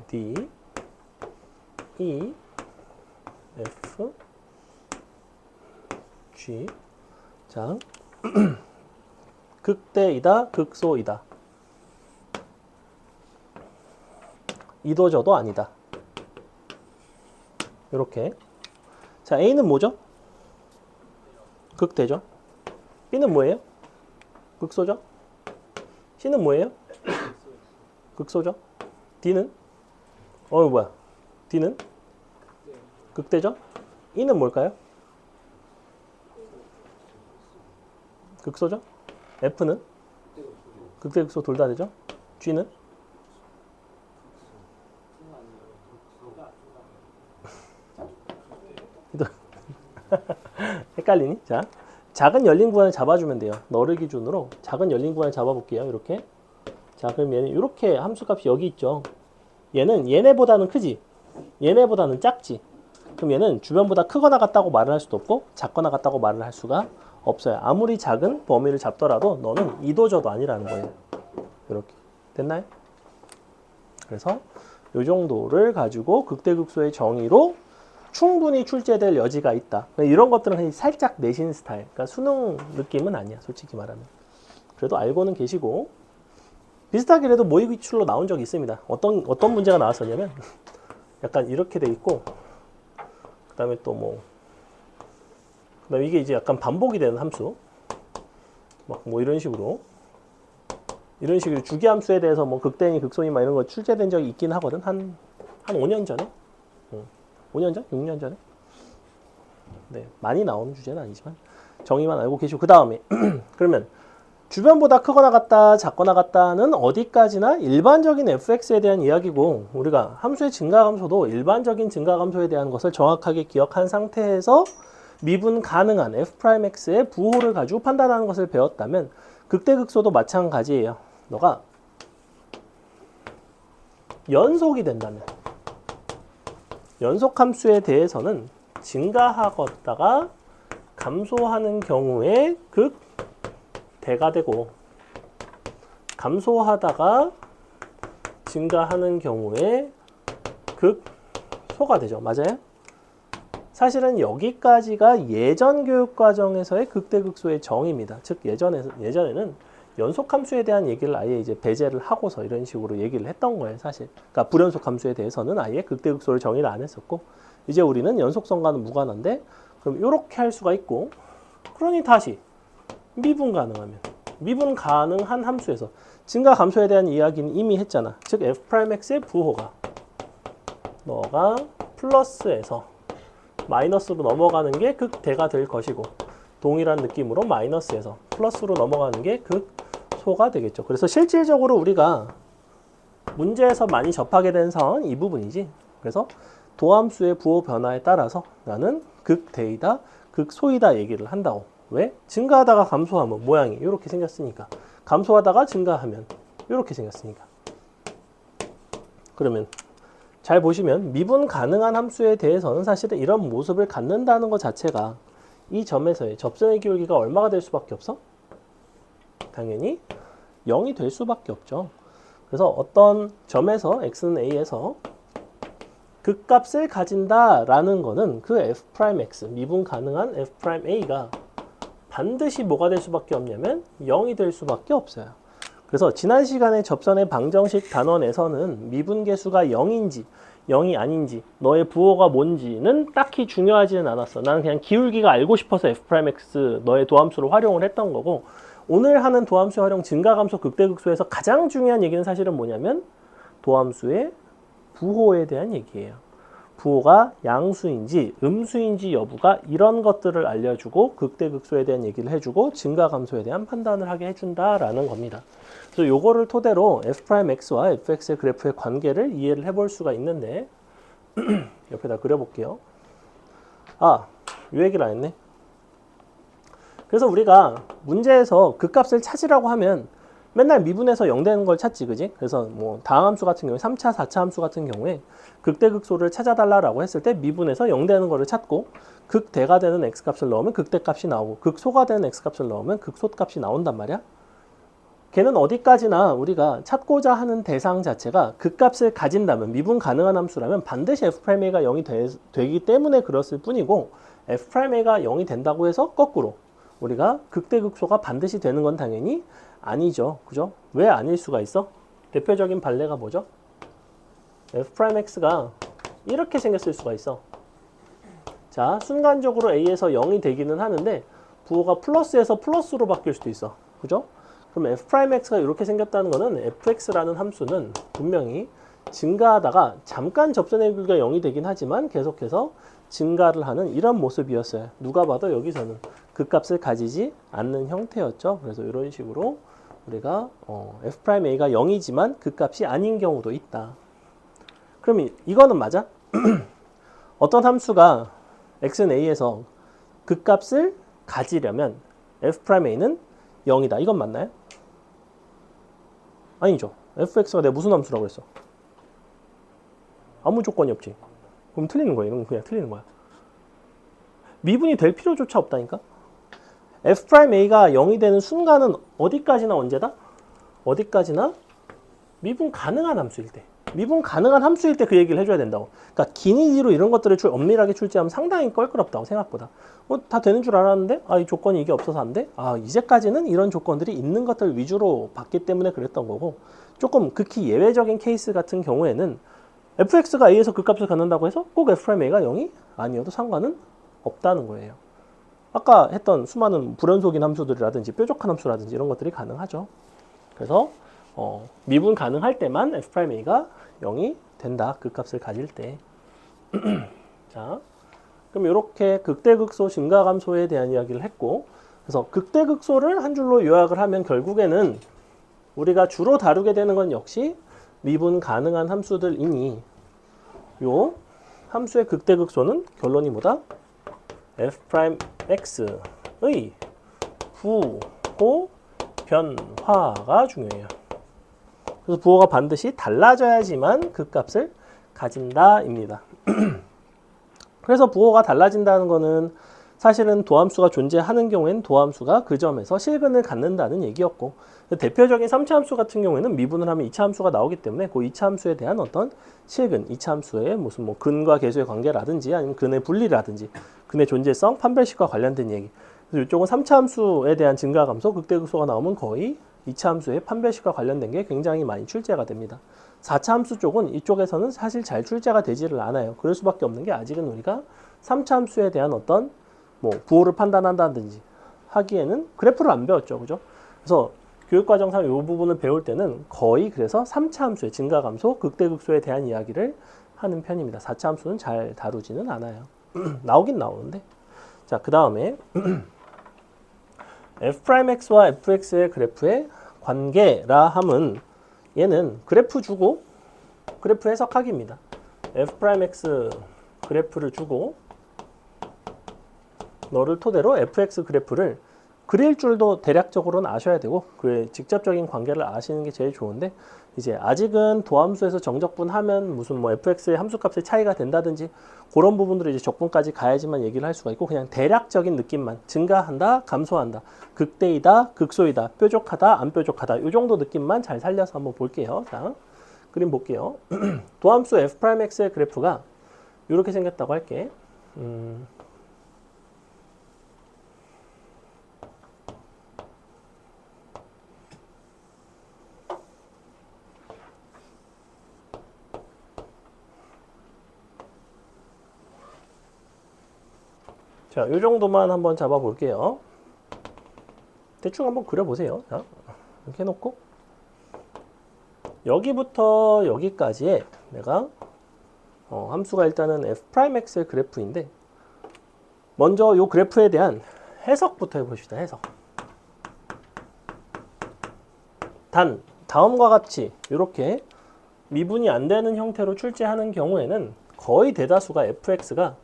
D, E, F, G. 자, 극대이다, 극소이다. 이도저도 아니다. 이렇게. 자, A는 뭐죠? 극대죠. B는 뭐예요? 극소죠. C는 뭐예요? 극소죠. D는? 뭐야? D는? 극대죠. E는 뭘까요? 극소죠. F는? 극대, 극소 둘 다 되죠. G는? 헷갈리니? 자, 작은 열린 구간을 잡아주면 돼요. 너를 기준으로 작은 열린 구간을 잡아볼게요. 이렇게. 자, 그럼 얘는 이렇게 함수값이 여기 있죠. 얘는 얘네보다는 크지, 얘네보다는 작지. 그럼 얘는 주변보다 크거나 같다고 말을 할 수도 없고 작거나 같다고 말을 할 수가 없어요. 아무리 작은 범위를 잡더라도 너는 이도저도 아니라는 거예요. 이렇게. 됐나요? 그래서 이 정도를 가지고 극대극소의 정의로 충분히 출제될 여지가 있다. 이런 것들은 살짝 내신 스타일, 그러니까 수능 느낌은 아니야, 솔직히 말하면. 그래도 알고는 계시고. 비슷하게라도 모의 기출로 나온 적이 있습니다. 어떤 문제가 나왔었냐면 약간 이렇게 돼 있고, 그 다음에 또 그다음에 이게 이제 약간 반복이 되는 함수, 막 뭐 이런 식으로 주기함수에 대해서 뭐 극대니 극소니 막 이런 거 출제된 적이 있긴 하거든. 한 5년 전에. 5년 전? 6년 전에? 네, 많이 나오는 주제는 아니지만 정의만 알고 계시고, 그 다음에 그러면 주변보다 크거나 같다, 작거나 같다는 어디까지나 일반적인 fx에 대한 이야기고, 우리가 함수의 증가감소도 일반적인 증가감소에 대한 것을 정확하게 기억한 상태에서 미분 가능한 f'x의 부호를 가지고 판단하는 것을 배웠다면 극대극소도 마찬가지예요. 너가 연속이 된다면, 연속함수에 대해서는 증가하다가 감소하는 경우에 극대가 되고 감소하다가 증가하는 경우에 극소가 되죠. 맞아요? 사실은 여기까지가 예전 교육과정에서의 극대극소의 정의입니다. 즉 예전에는 연속함수에 대한 얘기를 아예 이제 배제를 하고서 이런 식으로 얘기를 했던 거예요. 사실. 그러니까 불연속함수에 대해서는 아예 극대극소를 정의를 안 했었고 이제 우리는 연속성과는 무관한데 그럼 이렇게 할 수가 있고 그러니 다시 미분 가능하면 미분 가능한 함수에서 증가 감소에 대한 이야기는 이미 했잖아. 즉 f'x의 부호가 너가 플러스에서 마이너스로 넘어가는 게 극대가 될 것이고 동일한 느낌으로 마이너스에서 플러스로 넘어가는 게 극소가 되겠죠. 그래서 실질적으로 우리가 문제에서 많이 접하게 된 사항은 이 부분이지. 그래서 도함수의 부호 변화에 따라서 나는 극대이다, 극소이다 얘기를 한다고. 왜? 증가하다가 감소하면 모양이 이렇게 생겼으니까. 감소하다가 증가하면 이렇게 생겼으니까. 그러면 잘 보시면 미분 가능한 함수에 대해서는 사실은 이런 모습을 갖는다는 것 자체가 이 점에서의 접선의 기울기가 얼마가 될 수밖에 없어? 당연히 0이 될 수밖에 없죠. 그래서 어떤 점에서 x는 a에서 극값을 가진다라는 거는 그 f'x, 미분 가능한 f'a가 반드시 뭐가 될 수밖에 없냐면 0이 될 수밖에 없어요. 그래서 지난 시간에 접선의 방정식 단원에서는 미분계수가 0인지 0이 아닌지 너의 부호가 뭔지는 딱히 중요하지는 않았어. 나는 그냥 기울기가 알고 싶어서 f'x 너의 도함수로 활용을 했던 거고 오늘 하는 도함수 활용 증가감소 극대극소에서 가장 중요한 얘기는 사실은 뭐냐면 도함수의 부호에 대한 얘기예요. 부호가 양수인지 음수인지 여부가 이런 것들을 알려주고 극대극소에 대한 얘기를 해주고 증가감소에 대한 판단을 하게 해준다라는 겁니다. 그래서 요거를 토대로 f'x와 fx의 그래프의 관계를 이해를 해볼 수가 있는데 옆에다 그려볼게요. 아, 요 얘기를 안 했네. 그래서 우리가 문제에서 극값을 찾으라고 하면 맨날 미분해서 0 되는 걸 찾지, 그지? 그래서 뭐 다항함수 같은 경우에 3차, 4차 함수 같은 경우에 극대극소를 찾아달라고 했을 때 미분해서 0 되는 거를 찾고 극대가 되는 x값을 넣으면 극대값이 나오고 극소가 되는 x값을 넣으면 극소값이 나온단 말이야. 걔는 어디까지나 우리가 찾고자 하는 대상 자체가 극값을 가진다면 미분 가능한 함수라면 반드시 f'a가 0이 되기 때문에 그랬을 뿐이고 f'a가 0이 된다고 해서 거꾸로 우리가 극대극소가 반드시 되는 건 당연히 아니죠. 그죠? 왜 아닐 수가 있어? 대표적인 판례가 뭐죠? f'x가 이렇게 생겼을 수가 있어. 자, 순간적으로 a에서 0이 되기는 하는데 부호가 플러스에서 플러스로 바뀔 수도 있어. 그죠? 그럼 f'x가 이렇게 생겼다는 거는 fx라는 함수는 분명히 증가하다가 잠깐 접선의 기울기가 0이 되긴 하지만 계속해서 증가를 하는 이런 모습이었어요. 누가 봐도 여기서는 극값을 가지지 않는 형태였죠. 그래서 이런 식으로 우리가 f'a가 0이지만 극값이 아닌 경우도 있다. 그럼 이거는 맞아? 어떤 함수가 x는 a에서 극값을 가지려면 f'a는 0이다. 이건 맞나요? 아니죠. fx가 내가 무슨 함수라고 했어? 아무 조건이 없지. 그럼 틀리는 거야. 이건 그냥 틀리는 거야. 미분이 될 필요조차 없다니까? f'a가 0이 되는 순간은 어디까지나 언제다? 어디까지나 미분 가능한 함수일 때. 미분 가능한 함수일 때 그 얘기를 해줘야 된다고. 그러니까 기니지로 이런 것들을 엄밀하게 출제하면 상당히 껄끄럽다고 생각보다. 다 되는 줄 알았는데 이 조건이 이게 없어서 안 돼? 이제까지는 이런 조건들이 있는 것들 위주로 봤기 때문에 그랬던 거고 조금 극히 예외적인 케이스 같은 경우에는 fx가 a에서 극값을 갖는다고 해서 꼭 f'a가 0이 아니어도 상관은 없다는 거예요. 아까 했던 수많은 불연속인 함수들이라든지 뾰족한 함수라든지 이런 것들이 가능하죠. 그래서 미분 가능할 때만 f'a가 0이 된다. 극값을 가질 때. 자, 그럼 이렇게 극대극소 증가감소에 대한 이야기를 했고 그래서 극대극소를 한 줄로 요약을 하면 결국에는 우리가 주로 다루게 되는 건 역시 미분 가능한 함수들이니 요 함수의 극대극소는 결론이 뭐다? f'x의 부호 변화가 중요해요. 그래서 부호가 반드시 달라져야지만 극값을 가진다입니다. 그래서 부호가 달라진다는 거는 사실은 도함수가 존재하는 경우에는 도함수가 그 점에서 실근을 갖는다는 얘기였고, 대표적인 3차 함수 같은 경우에는 미분을 하면 2차 함수가 나오기 때문에 그 2차 함수에 대한 어떤 실근, 2차 함수의 무슨 뭐 근과 계수의 관계라든지 아니면 근의 분리라든지 근의 존재성, 판별식과 관련된 얘기. 그래서 이쪽은 3차 함수에 대한 증가 감소, 극대극소가 나오면 거의 2차 함수의 판별식과 관련된 게 굉장히 많이 출제가 됩니다. 4차 함수 쪽은 이쪽에서는 사실 잘 출제가 되지를 않아요. 그럴 수밖에 없는 게 아직은 우리가 3차 함수에 대한 어떤 뭐 부호를 판단한다든지 하기에는 그래프를 안 배웠죠. 그죠? 그래서 교육과정상 이 부분을 배울 때는 거의 그래서 3차 함수의 증가 감소, 극대극소에 대한 이야기를 하는 편입니다. 4차 함수는 잘 다루지는 않아요. 나오긴 나오는데. 자, 그 다음에 f'x와 fx의 그래프의 관계라 함은 얘는 그래프 주고 그래프 해석하기입니다. f'x 그래프를 주고 너를 토대로 fx 그래프를 그릴 줄도 대략적으로는 아셔야 되고 그 직접적인 관계를 아시는 게 제일 좋은데, 이제 아직은 도함수에서 정적분하면 무슨 뭐 fx의 함수값의 차이가 된다든지 그런 부분들을 이제 적분까지 가야지만 얘기를 할 수가 있고, 그냥 대략적인 느낌만 증가한다, 감소한다, 극대이다, 극소이다, 뾰족하다, 안 뾰족하다 이 정도 느낌만 잘 살려서 한번 볼게요. 자, 그림 볼게요. 도함수 f'x의 그래프가 이렇게 생겼다고 할게. 자, 이 정도만 한번 잡아 볼게요. 대충 한번 그려보세요. 자, 이렇게 해놓고 여기부터 여기까지에 내가 함수가 일단은 f'x의 그래프인데, 먼저 이 그래프에 대한 해석부터 해봅시다. 해석. 단, 다음과 같이 이렇게 미분이 안 되는 형태로 출제하는 경우에는 거의 대다수가 fx가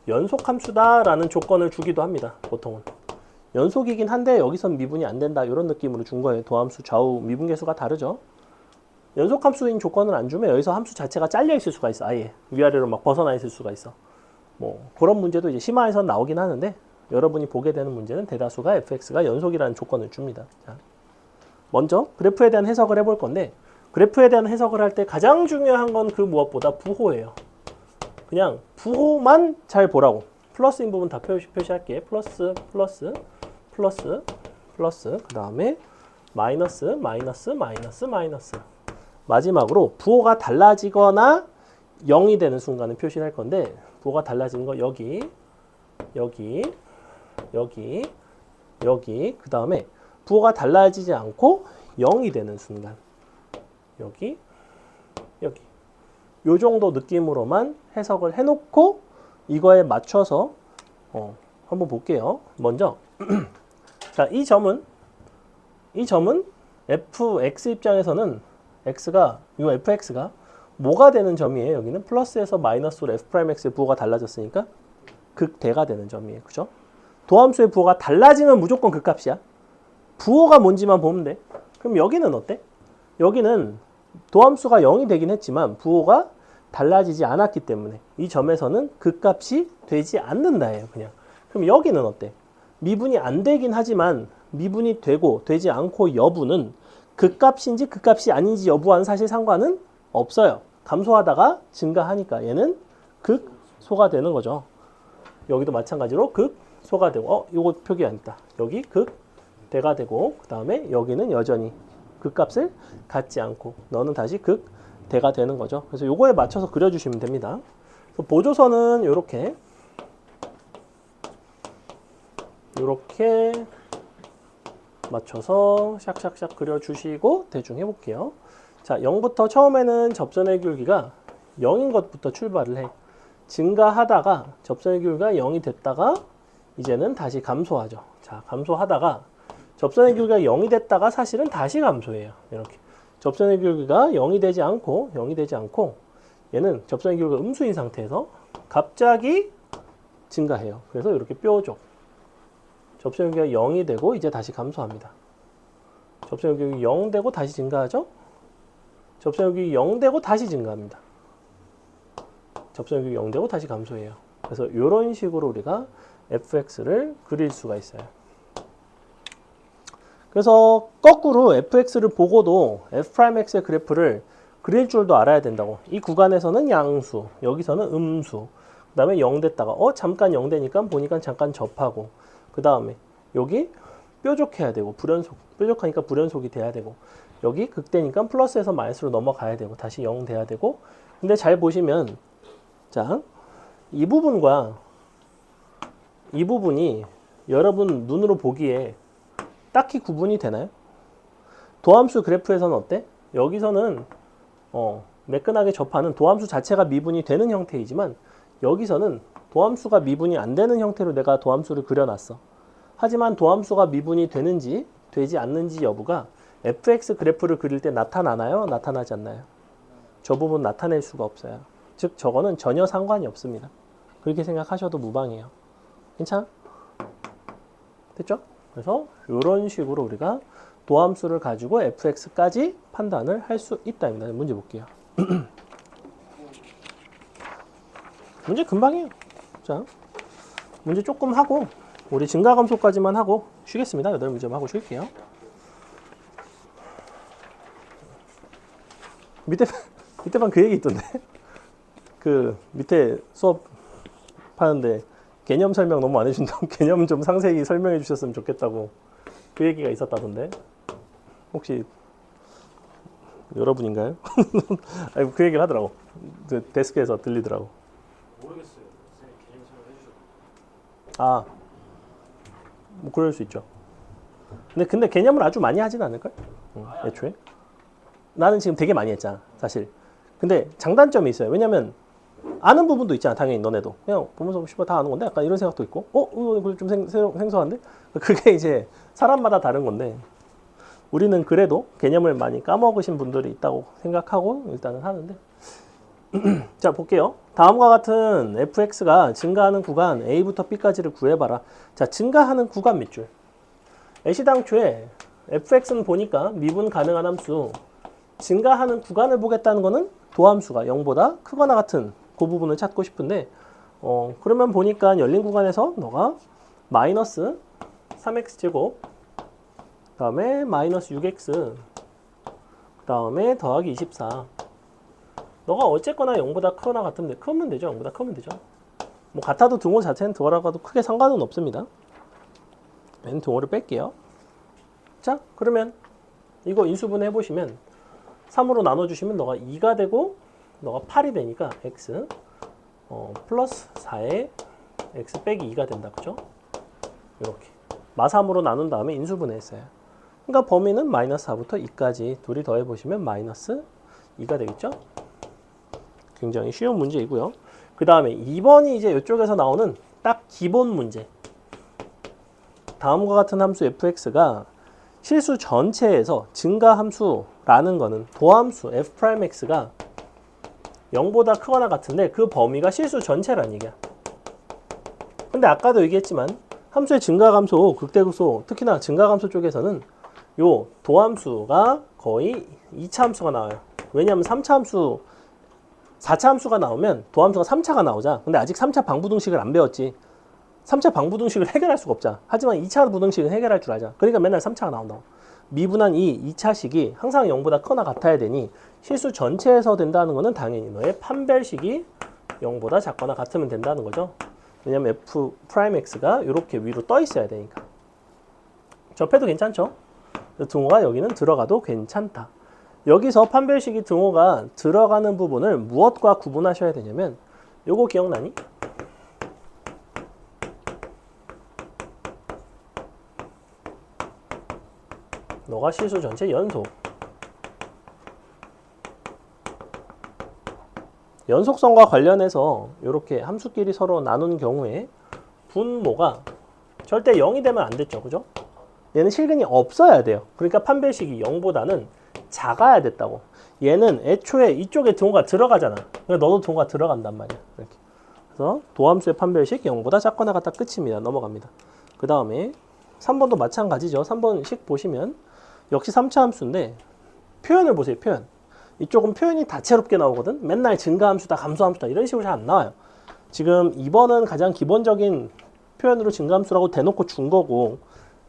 연속함수다라는 조건을 주기도 합니다. 보통은. 연속이긴 한데 여기선 미분이 안 된다 이런 느낌으로 준 거예요. 도함수 좌우 미분계수가 다르죠. 연속함수인 조건을 안 주면 여기서 함수 자체가 잘려 있을 수가 있어. 아예 위아래로 막 벗어나 있을 수가 있어. 뭐 그런 문제도 이제 심화해서 나오긴 하는데, 여러분이 보게 되는 문제는 대다수가 fx가 연속이라는 조건을 줍니다. 자, 먼저 그래프에 대한 해석을 해볼 건데, 그래프에 대한 해석을 할 때 가장 중요한 건 그 무엇보다 부호예요. 그냥 부호만 잘 보라고. 플러스인 부분 다 표시할게. 플러스, 플러스, 플러스, 플러스. 그 다음에 마이너스, 마이너스, 마이너스, 마이너스. 마지막으로 부호가 달라지거나 0이 되는 순간은 표시를 할 건데, 부호가 달라지는 거 여기, 여기, 여기, 여기. 그 다음에 부호가 달라지지 않고 0이 되는 순간. 여기, 여기. 요 정도 느낌으로만 해석을 해놓고 이거에 맞춰서 한번 볼게요. 먼저 자, 이 점은 fx 입장에서는 이 fx가 뭐가 되는 점이에요? 여기는 플러스에서 마이너스로 f'x의 부호가 달라졌으니까 극대가 되는 점이에요. 그죠? 도함수의 부호가 달라지면 무조건 극값이야. 부호가 뭔지만 보면 돼. 그럼 여기는 어때? 여기는 도함수가 0이 되긴 했지만 부호가 달라지지 않았기 때문에 이 점에서는 극값이 되지 않는다예요. 그냥. 그럼 여기는 어때? 미분이 안 되긴 하지만 미분이 되고 되지 않고 여부는 극값인지 극값이 아닌지 여부와는 사실 상관은 없어요. 감소하다가 증가하니까 얘는 극소가 되는 거죠. 여기도 마찬가지로 극소가 되고, 요거 표기 안 있다. 여기 극대가 되고, 그 다음에 여기는 여전히 극값을 갖지 않고 너는 다시 극대가 되는 거죠. 그래서 요거에 맞춰서 그려주시면 됩니다. 보조선은 요렇게 맞춰서 샥샥샥 그려주시고 대충 해볼게요. 자, 0부터 처음에는 접선의 기울기가 0인 것부터 출발을 해. 증가하다가 접선의 기울기가 0이 됐다가 이제는 다시 감소하죠. 자, 감소하다가 접선의 기울기가 0이 됐다가 사실은 다시 감소해요. 이렇게. 접선의 기울기가 0이 되지 않고 얘는 접선의 기울기가 음수인 상태에서 갑자기 증가해요. 그래서 이렇게 뾰족. 접선의 기울기가 0이 되고 이제 다시 감소합니다. 접선의 기울기 0 되고 다시 증가하죠. 접선의 기울기 0 되고 다시 증가합니다. 접선율이 0되고 다시 감소해요. 그래서 이런 식으로 우리가 fx를 그릴 수가 있어요. 그래서 거꾸로 fx를 보고도 f'x의 그래프를 그릴 줄도 알아야 된다고. 이 구간에서는 양수, 여기서는 음수, 그 다음에 0 됐다가 잠깐 0 되니까 보니까 잠깐 접하고, 그 다음에 여기 뾰족해야 되고, 뾰족하니까 불연속이 돼야 되고, 여기 극대니까 플러스에서 마이너스로 넘어가야 되고, 다시 0 돼야 되고. 근데 잘 보시면 자, 이 부분과 이 부분이 여러분 눈으로 보기에 딱히 구분이 되나요? 도함수 그래프에서는 어때? 여기서는 매끈하게 접하는 도함수 자체가 미분이 되는 형태이지만, 여기서는 도함수가 미분이 안 되는 형태로 내가 도함수를 그려놨어. 하지만 도함수가 미분이 되는지 되지 않는지 여부가 fx 그래프를 그릴 때 나타나나요? 나타나지 않나요? 저 부분 나타낼 수가 없어요. 즉 저거는 전혀 상관이 없습니다. 그렇게 생각하셔도 무방해요. 괜찮아? 됐죠? 그래서 이런 식으로 우리가 도함수를 가지고 fx까지 판단을 할 수 있다입니다. 문제 볼게요. 문제 금방이에요. 자, 문제 조금 하고 우리 증가감소까지만 하고 쉬겠습니다. 8문제만 하고 쉴게요. 밑에 방 그 얘기 있던데. 그 밑에 수업 하는데 개념 설명 너무 안 해준다고 개념 좀 상세히 설명해 주셨으면 좋겠다고 그 얘기가 있었다던데. 혹시 여러분인가요? 아니, 그 얘기를 하더라고. 그 데스크에서 들리더라고. 모르겠어요. 선생님 개념 설명해 주셔도. 아, 뭐 그럴 수 있죠. 근데 개념을 아주 많이 하진 않을걸? 애초에. 나는 지금 되게 많이 했잖아, 사실. 근데 장단점이 있어요. 왜냐면 아는 부분도 있잖아, 당연히 너네도. 그냥 보면서 씨발 다 아는 건데 약간 이런 생각도 있고, 이거 좀 생소한데? 그게 이제 사람마다 다른 건데, 우리는 그래도 개념을 많이 까먹으신 분들이 있다고 생각하고 일단은 하는데. 자, 볼게요. 다음과 같은 fx가 증가하는 구간 a부터 b까지를 구해봐라. 자, 증가하는 구간 밑줄. 애시당초에 fx는 보니까 미분 가능한 함수, 증가하는 구간을 보겠다는 거는 도함수가 0보다 크거나 같은 그 부분을 찾고 싶은데, 그러면 보니까 열린 구간에서 너가 마이너스 3x제곱, 그 다음에 마이너스 6x, 그 다음에 더하기 24. 너가 어쨌거나 0보다 크거나 같으면 크면 되죠. 0보다 크면 되죠. 뭐 같아도 등호 자체는 들어가도 크게 상관은 없습니다. n 등호를 뺄게요. 자, 그러면 이거 인수분 해보시면 3으로 나눠주시면 너가 2가 되고 너가 8이 되니까 x 플러스 4에 x 빼기 2가 된다. 그죠? 이렇게 마3으로 나눈 다음에 인수분해했어요. 그러니까 범위는 마이너스 4부터 2까지 둘이 더해보시면 마이너스 2가 되겠죠? 굉장히 쉬운 문제이고요. 그 다음에 2번이 이제 이쪽에서 나오는 딱 기본 문제. 다음과 같은 함수 fx가 실수 전체에서 증가함수라는 거는 도함수 f'x가 0보다 크거나 같은데 그 범위가 실수 전체란 얘기야. 근데 아까도 얘기했지만 함수의 증가감소, 극대극소, 특히나 증가감소 쪽에서는 요 도함수가 거의 2차 함수가 나와요. 왜냐하면 3차 함수, 4차 함수가 나오면 도함수가 3차가 나오자. 근데 아직 3차 방부등식을 안 배웠지. 3차 방부등식을 해결할 수가 없잖아. 하지만 2차 부등식은 해결할 줄 알잖아. 그러니까 맨날 3차가 나온다고. 미분한 이 2차식이 항상 0보다 크거나 같아야 되니 실수 전체에서 된다는 거는 당연히 너의 판별식이 0보다 작거나 같으면 된다는 거죠. 왜냐면 f'x가 이렇게 위로 떠 있어야 되니까. 접해도 괜찮죠? 등호가 여기는 들어가도 괜찮다. 여기서 판별식이 등호가 들어가는 부분을 무엇과 구분하셔야 되냐면 요거 기억나니? 너가 실수 전체 연속. 연속성과 관련해서 이렇게 함수끼리 서로 나눈 경우에 분모가 절대 0이 되면 안 됐죠. 그죠? 얘는 실근이 없어야 돼요. 그러니까 판별식이 0보다는 작아야 됐다고. 얘는 애초에 이쪽에 등호가 들어가잖아. 그러니까 너도 등호가 들어간단 말이야. 이렇게. 그래서 도함수의 판별식 0보다 작거나 같다 끝입니다. 넘어갑니다. 그 다음에 3번도 마찬가지죠. 3번식 보시면 역시 3차 함수인데 표현을 보세요. 표현. 이쪽은 표현이 다채롭게 나오거든. 맨날 증가함수다, 감소함수다 이런 식으로 잘 안 나와요. 지금 2번은 가장 기본적인 표현으로 증가함수라고 대놓고 준 거고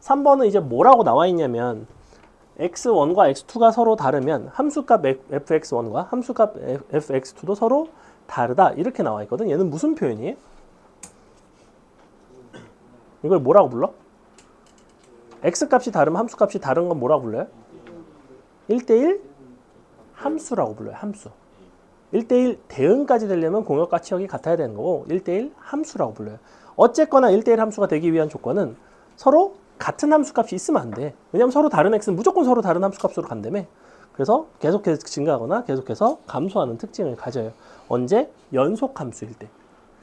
3번은 이제 뭐라고 나와 있냐면 x1과 x2가 서로 다르면 함수값 fx1과 함수값 fx2도 서로 다르다 이렇게 나와 있거든. 얘는 무슨 표현이에요? 이걸 뭐라고 불러? x값이 다르면 함수값이 다른 건 뭐라고 불러요? 1대1 함수라고 불러요. 함수. 1대1 대응까지 되려면 공역가치역이 같아야 되는 거고 1대1 함수라고 불러요. 어쨌거나 1대1 함수가 되기 위한 조건은 서로 같은 함수값이 있으면 안 돼. 왜냐면 서로 다른 x는 무조건 서로 다른 함수값으로 간다며. 그래서 계속해서 증가하거나 계속해서 감소하는 특징을 가져요. 언제? 연속함수일 때.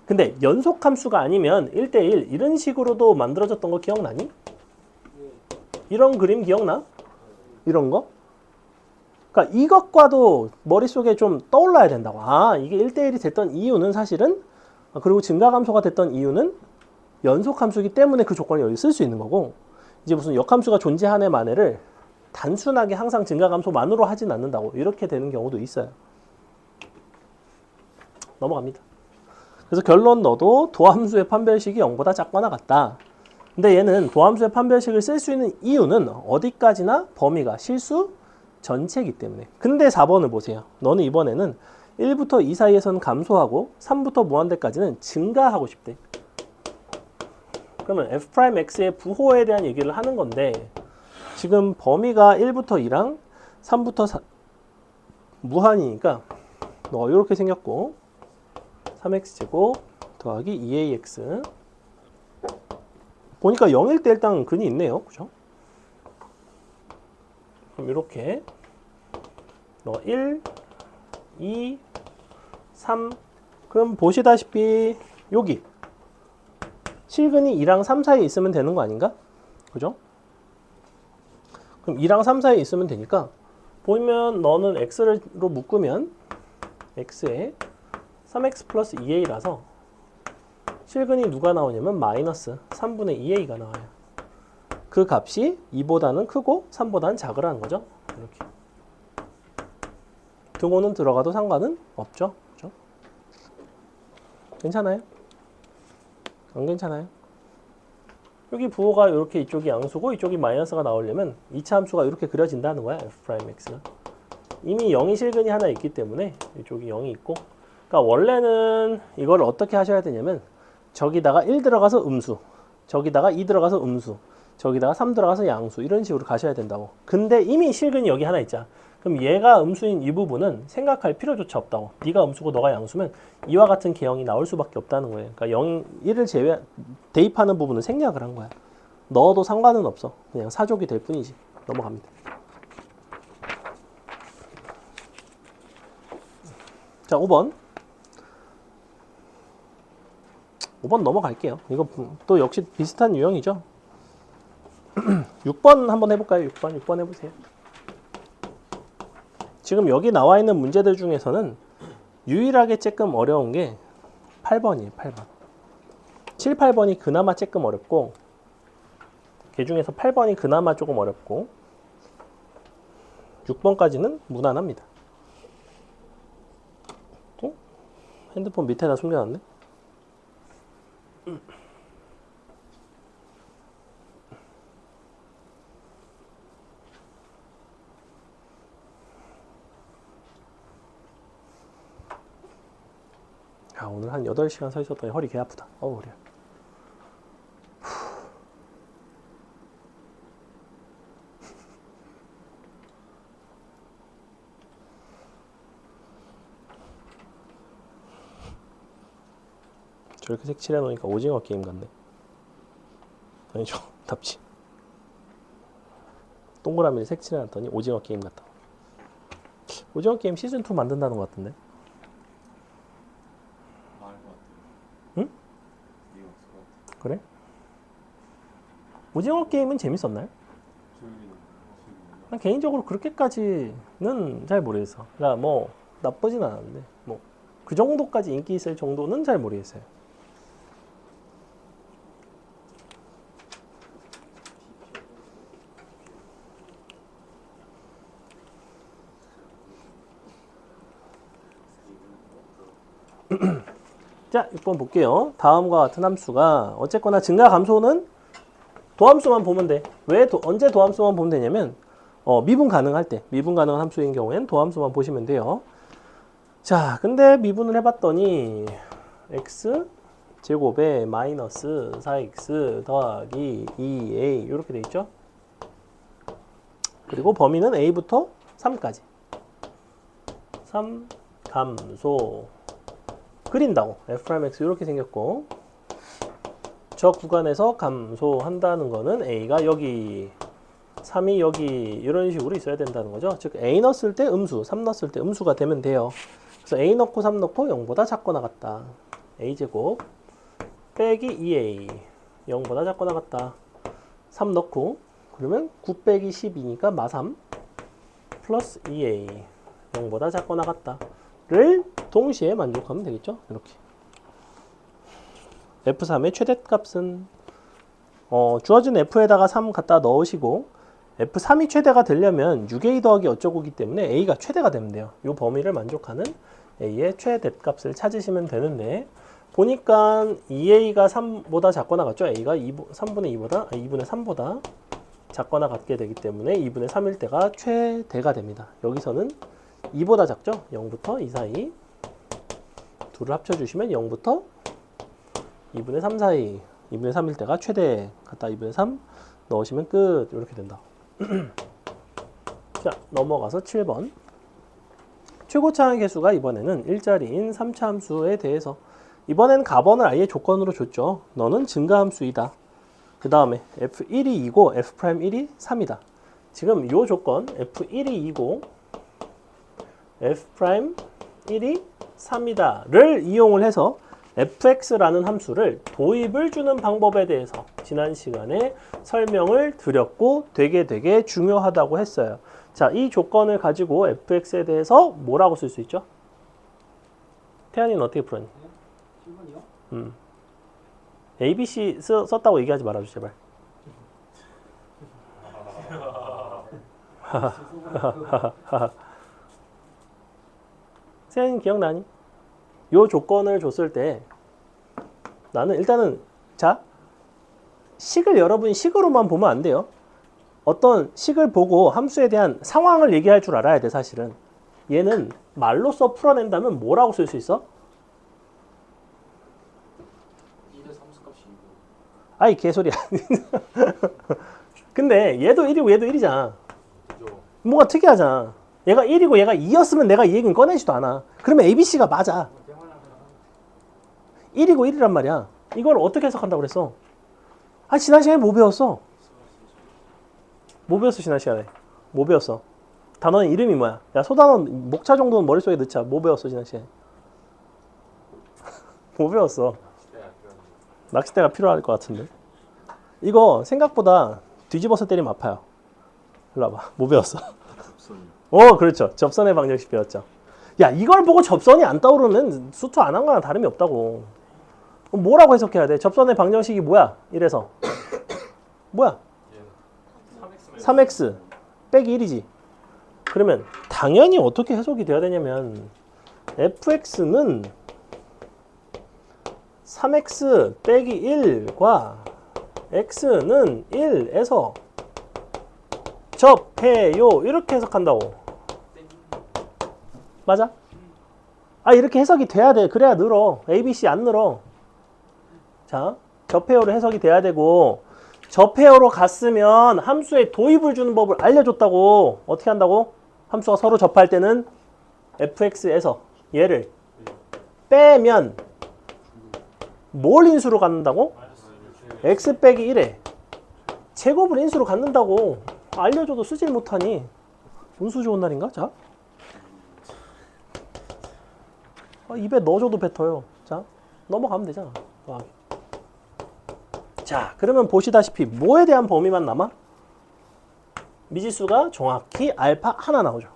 근데 연속함수가 아니면 1대1 이런 식으로도 만들어졌던 거 기억나니? 이런 그림 기억나? 이런 거? 그러니까 이것과도 머릿속에 좀 떠올라야 된다고. 아, 이게 1대1이 됐던 이유는 사실은 그리고 증가감소가 됐던 이유는 연속함수이기 때문에 그 조건을 여기 쓸 수 있는 거고 이제 무슨 역함수가 존재하네 마네를 단순하게 항상 증가감소만으로 하진 않는다고 이렇게 되는 경우도 있어요. 넘어갑니다. 그래서 결론 너도 도함수의 판별식이 0보다 작거나 같다. 근데 얘는 도함수의 판별식을 쓸 수 있는 이유는 어디까지나 범위가 실수 전체이기 때문에. 근데 4번을 보세요. 너는 이번에는 1부터 2 사이에서는 감소하고 3부터 무한대까지는 증가하고 싶대. 그러면 f'x의 부호에 대한 얘기를 하는 건데 지금 범위가 1부터 2랑 3부터 4 무한이니까 너 이렇게 생겼고 3x제곱 더하기 2ax 보니까 0일 때 일단 근이 있네요. 그죠? 그럼 이렇게 너 1, 2, 3 그럼 보시다시피 여기 실근이 2랑 3 사이에 있으면 되는 거 아닌가? 그죠? 그럼 2랑 3 사이에 있으면 되니까 보면 너는 x로 묶으면 x에 3x 플러스 2a라서 실근이 누가 나오냐면 마이너스 3분의 2a가 나와요. 그 값이 2보다는 크고 3보다는 작으라는 거죠. 이렇게. 등호는 들어가도 상관은 없죠. 그죠? 괜찮아요? 안 괜찮아요? 여기 부호가 이렇게 이쪽이 양수고 이쪽이 마이너스가 나오려면 2차 함수가 이렇게 그려진다는 거야. f'x가. 이미 0이 실근이 하나 있기 때문에 이쪽이 0이 있고 그러니까 원래는 이걸 어떻게 하셔야 되냐면 저기다가 1 들어가서 음수 저기다가 2 들어가서 음수 저기다가 3 들어가서 양수 이런 식으로 가셔야 된다고. 근데 이미 실근이 여기 하나 있잖아. 그럼 얘가 음수인 이 부분은 생각할 필요조차 없다고. 네가 음수고 너가 양수면 이와 같은 개형이 나올 수밖에 없다는 거예요. 그러니까 0, 1을 대입하는 부분은 생략을 한 거야. 넣어도 상관은 없어. 그냥 사족이 될 뿐이지. 넘어갑니다. 자, 5번. 5번 넘어갈게요. 이거 또 역시 비슷한 유형이죠. 6번 한번 해볼까요? 6번 해보세요. 지금 여기 나와 있는 문제들 중에서는 유일하게 조금 어려운 게 8번이에요. 8번. 7, 8번이 그나마 조금 어렵고 그 중에서 8번이 그나마 조금 어렵고 6번까지는 무난합니다. 핸드폰 밑에다 숨겨놨네. 야, 오늘 한 8시간 서 있었더니 허리 개 아프다. 어우, 그래. 저렇게 색칠해 놓으니까 오징어 게임 같네. 아니죠, 답지. 동그라미를 색칠해 놨더니 오징어 게임 같다. 오징어 게임 시즌2 만든다는 것 같은데. 응? 그래? 오징어 게임은 재밌었나요? 난 개인적으로 그렇게까지는 잘 모르겠어. 그러니까 뭐 나쁘진 않았는데 뭐 그 정도까지 인기 있을 정도는 잘 모르겠어요. 자, 6번 볼게요. 다음과 같은 함수가 어쨌거나 증가 감소는 도함수만 보면 돼. 왜 언제 도함수만 보면 되냐면 미분 가능할 때, 미분 가능한 함수인 경우엔 도함수만 보시면 돼요. 자, 근데 미분을 해봤더니 x 제곱에 마이너스 4x 더하기 2a 이렇게 돼 있죠. 그리고 범위는 a부터 3까지. 3 감소 그린다고 f'x 이렇게 생겼고, 저 구간에서 감소한다는 거는 a가 여기 3이 여기 이런 식으로 있어야 된다는 거죠. 즉 a 넣었을 때 음수, 3 넣었을 때 음수가 되면 돼요. 그래서 a 넣고 3 넣고 0보다 작거나 같다. a제곱 빼기 2a 0보다 작거나 같다. 3 넣고 그러면 9 빼기 12니까 마3 플러스 2a 0보다 작거나 같다 를 동시에 만족하면 되겠죠. 이렇게 f3의 최대값은 주어진 f에다가 3 갖다 넣으시고 f3이 최대가 되려면 6a 더하기 어쩌고기 때문에 a가 최대가 되면 돼요. 이 범위를 만족하는 a의 최대값을 찾으시면 되는데, 보니까 2a가 3보다 작거나 같죠. a가 2분의 3보다 작거나 같게 되기 때문에 2분의 3일 때가 최대가 됩니다. 여기서는 2보다 작죠. 0부터 2 사이 둘을 합쳐주시면 0부터 2분의 3 사이 2분의 3일 때가 최대 갖다 2분의 3 넣으시면 끝. 이렇게 된다. 자, 넘어가서 7번. 최고차항 계수가 이번에는 일자리인 3차 함수에 대해서, 이번엔 가번을 아예 조건으로 줬죠. 너는 증가함수이다. 그 다음에 f1이 2고 f'1이 3이다. 지금 이 조건 f1이 2고 f'1이 3이다 를 이용을 해서 fx라는 함수를 도입을 주는 방법에 대해서 지난 시간에 설명을 드렸고 되게 중요하다고 했어요. 자, 이 조건을 가지고 fx에 대해서 뭐라고 쓸 수 있죠? 태연이는 어떻게 풀었니? 7번이요? ABC 썼다고 얘기하지 말아줘 제발. 세연이 기억나니? 요 조건을 줬을 때 나는 일단은, 자, 식을 여러분이 식으로만 보면 안 돼요. 어떤 식을 보고 함수에 대한 상황을 얘기할 줄 알아야 돼. 사실은 얘는 말로써 풀어낸다면 뭐라고 쓸 수 있어? 2대 함수값이 2고. 아이 개소리야. 근데 얘도 1이고 얘도 1이잖아. 그죠? 뭔가 특이하잖아. 얘가 1이고 얘가 2였으면 내가 이 얘기는 꺼내지도 않아. 그러면 ABC가 맞아. 1이고 1이란 말이야. 이걸 어떻게 해석한다고 그랬어? 아, 지난 시간에 뭐 배웠어? 뭐 배웠어 지난 시간에? 뭐 배웠어? 단어는 이름이 뭐야? 야, 소단원 목차 정도는 머릿속에 넣자. 뭐 배웠어 지난 시간에? 뭐 배웠어? 낚싯대가 필요할 것 같은데. 이거 생각보다 뒤집어서 때리면 아파요. 일로 와봐. 뭐 배웠어? 그렇죠. 접선의 방정식 배웠죠. 야, 이걸 보고 접선이 안 떠오르면 수투 안 한 거랑 다름이 없다고. 그럼 뭐라고 해석해야 돼? 접선의 방정식이 뭐야? 이래서 뭐야? 3x 빼기 1이지. 그러면 당연히 어떻게 해석이 돼야 되냐면 fx는 3x 빼기 1과 x는 1에서 접해요. 이렇게 해석한다고. 맞아? 아, 이렇게 해석이 돼야 돼. 그래야 늘어. ABC 안 늘어. 자, 접해요로 해석이 돼야 되고, 접해요로 갔으면 함수에 도입을 주는 법을 알려줬다고. 어떻게 한다고? 함수가 서로 접할 때는 fx에서 얘를 빼면 뭘 인수로 갖는다고? x 빼기 1에 제곱을 인수로 갖는다고. 알려줘도 쓰질 못하니 운수 좋은 날인가? 자, 입에 넣어줘도 뱉어요. 자, 넘어가면 되잖아. 자, 그러면 보시다시피 뭐에 대한 범위만 남아? 미지수가 정확히 알파 하나 나오죠.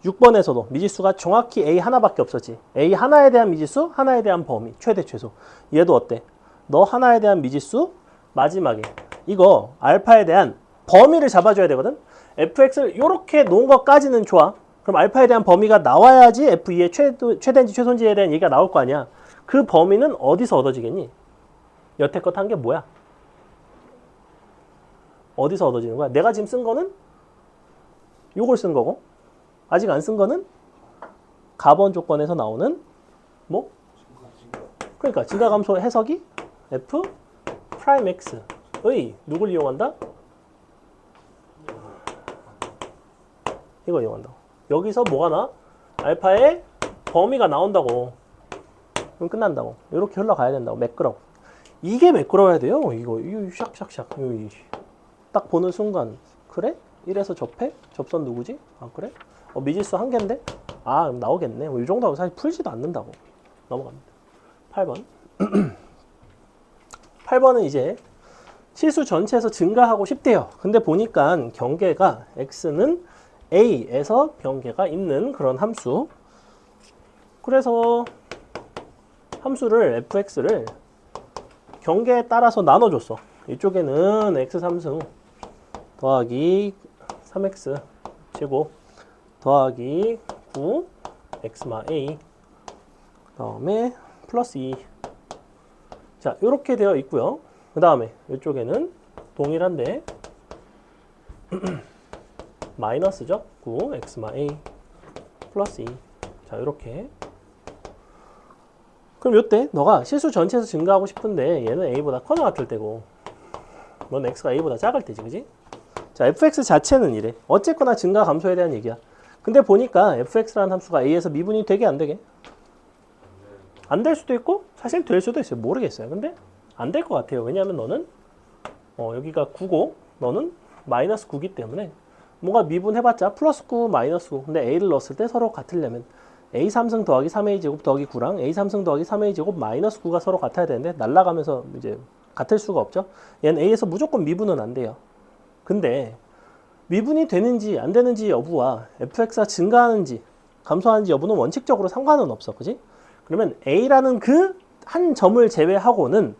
6번에서도 미지수가 정확히 a 하나밖에 없었지. a 하나에 대한 미지수, 하나에 대한 범위, 최대 최소. 얘도 어때? 너 하나에 대한 미지수, 마지막에 이거 알파에 대한 범위를 잡아줘야 되거든. fx를 이렇게 놓은 것까지는 좋아. 그럼 알파에 대한 범위가 나와야지 f2의 최대인지 최소인지에 대한 얘기가 나올 거 아니야. 그 범위는 어디서 얻어지겠니? 여태껏 한 게 뭐야? 어디서 얻어지는 거야? 내가 지금 쓴 거는 요걸 쓴 거고, 아직 안 쓴 거는 가번 조건에서 나오는 뭐? 그러니까 증가감소 해석이 f 프라임 x의 누굴 이용한다? 이거 이용한다고. 여기서 뭐가 나? 알파의 범위가 나온다고. 그럼 끝난다고. 이렇게 흘러가야 된다고. 매끄러워. 이게 매끄러워야 돼요. 이거 샥샥샥. 딱 보는 순간 그래? 1에서 접해? 접선 누구지? 아 그래? 미지수 한 개인데? 아 그럼 나오겠네. 이 정도하고 사실 풀지도 않는다고. 넘어갑니다. 8번. 8번은 이제 실수 전체에서 증가하고 싶대요. 근데 보니까 경계가 x는 a에서 경계가 있는 그런 함수. 그래서 함수를 fx를 경계에 따라서 나눠줬어. 이쪽에는 x 3승 더하기 3x 제곱 더하기 9 x마 a 다음에 플러스 2. 자, 이렇게 되어 있고요. 그 다음에 이쪽에는 동일한데 마이너스죠. 9 x마 a 플러스 2. 자, 이렇게. 그럼 이때 너가 실수 전체에서 증가하고 싶은데 얘는 a보다 커나 같을 때고 넌 x가 a보다 작을 때지, 그지? 자, fx 자체는 이래. 어쨌거나 증가 감소에 대한 얘기야. 근데 보니까 fx라는 함수가 a에서 미분이 되게 안 되게? 안 될 수도 있고 사실 될 수도 있어요. 모르겠어요. 근데 안 될 것 같아요. 왜냐하면 너는 여기가 9고 너는 마이너스 9기 때문에 뭔가 미분해봤자 플러스 9 마이너스 9. 근데 a를 넣었을 때 서로 같으려면 a 3승 더하기 3a 제곱 더하기 9랑 a 3승 더하기 3a 제곱 마이너스 9가 서로 같아야 되는데 날라가면서 이제 같을 수가 없죠. 얘는 a에서 무조건 미분은 안 돼요. 근데 미분이 되는지 안 되는지 여부와 fx가 증가하는지 감소하는지 여부는 원칙적으로 상관은 없어. 그지? 그러면 a라는 그 한 점을 제외하고는